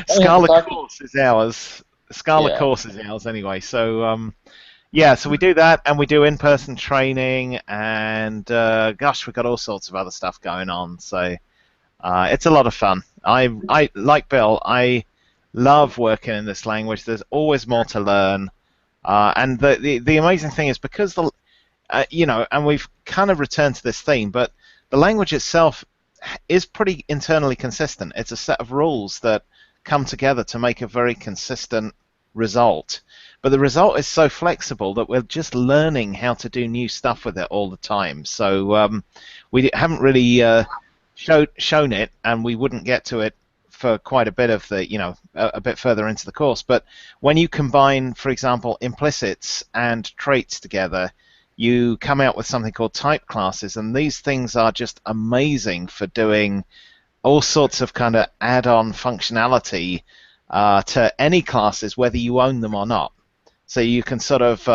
Scala Course is ours. Scala Course is ours anyway. So, yeah, so we do that, and we do in-person training, and gosh, we've got all sorts of other stuff going on. So it's a lot of fun. I like Bill. I love working in this language. There's always more to learn, and the amazing thing is because and we've kind of returned to this theme, but the language itself is pretty internally consistent. It's a set of rules that come together to make a very consistent result. But the result is so flexible that we're just learning how to do new stuff with it all the time. So we haven't really shown it, and we wouldn't get to it for quite a bit of the, a bit further into the course. But when you combine, for example, implicits and traits together, you come out with something called type classes, and these things are just amazing for doing all sorts of kind of add-on functionality to any classes, whether you own them or not. So you can sort of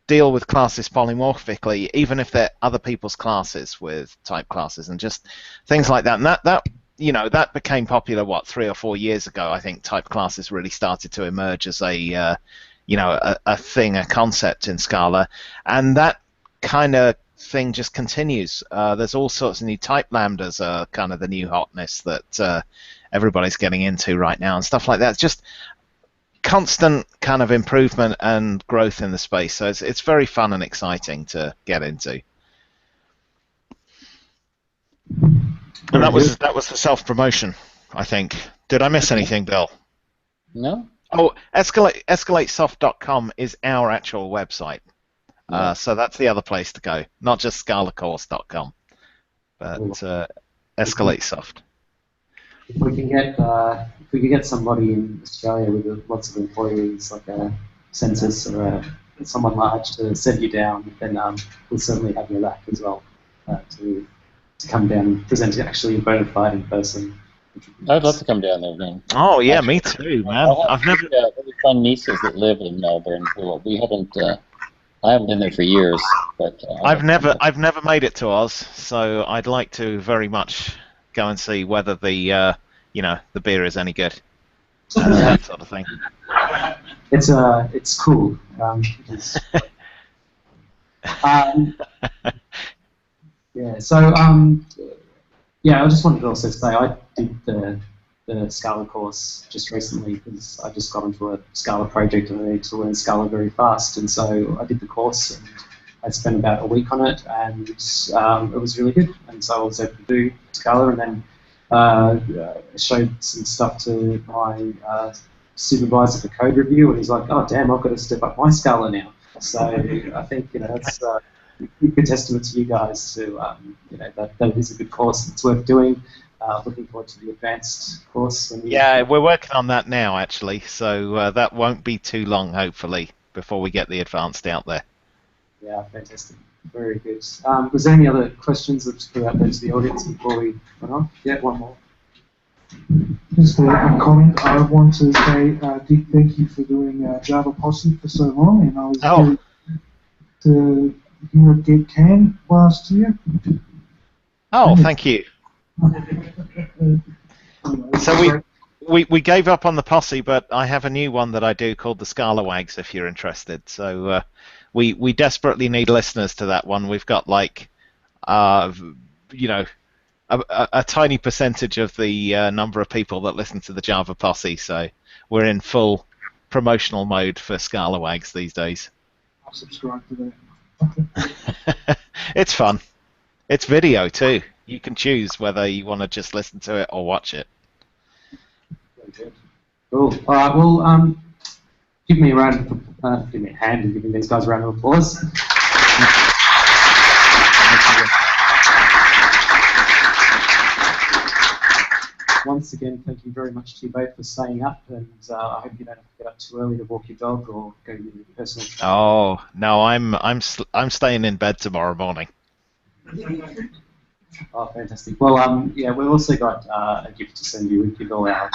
deal with classes polymorphically, even if they're other people's classes with type classes and just things like that. And that became popular, 3 or 4 years ago. I think type classes really started to emerge as a thing, a concept in Scala, and that kind of thing just continues. There's all sorts of new type lambdas are kind of the new hotness that everybody's getting into right now and stuff like that. It's just constant kind of improvement and growth in the space, so it's very fun and exciting to get into. And that was the self-promotion, I think. Did I miss anything, Bill? No. Oh, escalatesoft.com is our actual website. So that's the other place to go, not just scalacourse.com, but escalatesoft. If we can get somebody in Australia with lots of employees, like a census or someone large, to send you down, then we'll certainly have your back as well to come down and present actually a bona fide in person. I'd love to come down there again. Oh yeah, me too, man. I've never really fun nieces that live in Melbourne. We haven't. I haven't been there for years, but I've never made it to Oz, so I'd like to very much go and see whether the the beer is any good, that sort of thing. It's cool. Yeah. So I just wanted to also say I did the Scala course just recently because I just got into a Scala project and I need to learn Scala very fast, and so I did the course and I spent about a week on it, and it was really good. And so I was able to do Scala, and then showed some stuff to my supervisor for code review, and he's like, "Oh damn, I've got to step up my Scala now." So I think that's a good testament to you guys to that is a good course. It's worth doing. Looking forward to the advanced course. Yeah, we're working on that now actually, so that won't be too long, hopefully, before we get the advanced out there. Yeah, fantastic. Very good. Was there any other questions that just put out there to the audience before we went on? Yeah, one more. Just a comment. I want to say, Dick, thank you for doing Java Posse for so long, and I was very to hear it get canned last year. Oh, thank you. So we gave up on the Posse, but I have a new one that I do called the Scala Wags, if you're interested. So we desperately need listeners to that one. We've got like a tiny percentage of the number of people that listen to the Java Posse, so we're in full promotional mode for Scala Wags these days. I'll subscribe to that. It's fun. It's video too. You can choose whether you want to just listen to it or watch it. Cool. All right. Well, give me a hand and give these guys a round of applause. Once again, thank you very much to you both for staying up, and I hope you don't have to get up too early to walk your dog or go to your personal training. Oh no, I'm staying in bed tomorrow morning. Oh, fantastic. Well, we've also got a gift to send you. We give all our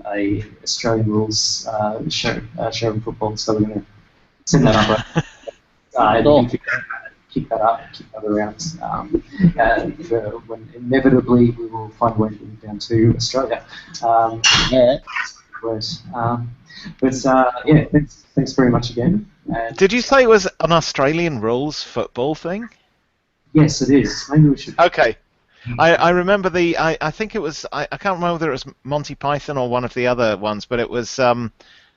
a Australian rules show in football, so we're going to send that up. Keep that up, keep that around. When inevitably we will find a way to get down to Australia. Thanks very much again. And did you say it was an Australian rules football thing? Yes, it is. Maybe we should. Okay. I remember I think it was, I can't remember whether it was Monty Python or one of the other ones, but it was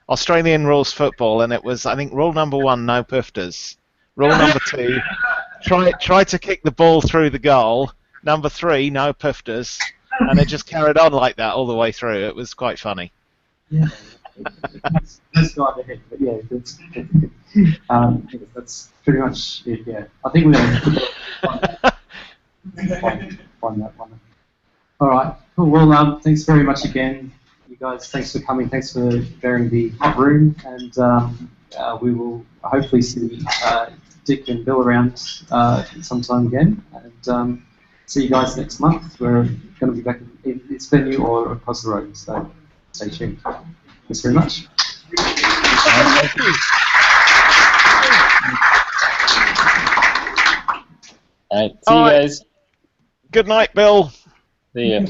Australian rules football, and it was, I think, rule number 1, no pufters. Rule number 2, try to kick the ball through the goal. Number 3, no pufters. And it just carried on like that all the way through. It was quite funny. Yeah, that's got ahead, but yeah, that's that's pretty much it. Yeah, I think we're going to find that one. All right, cool. Well, thanks very much again, you guys. Thanks for coming. Thanks for sharing the room, and we will hopefully see Dick and Bill around sometime again, and see you guys next month. We're going to be back in this venue or across the road, so stay tuned. Thanks very much. Thank you. All right, see you guys. Good night, Bill. See you.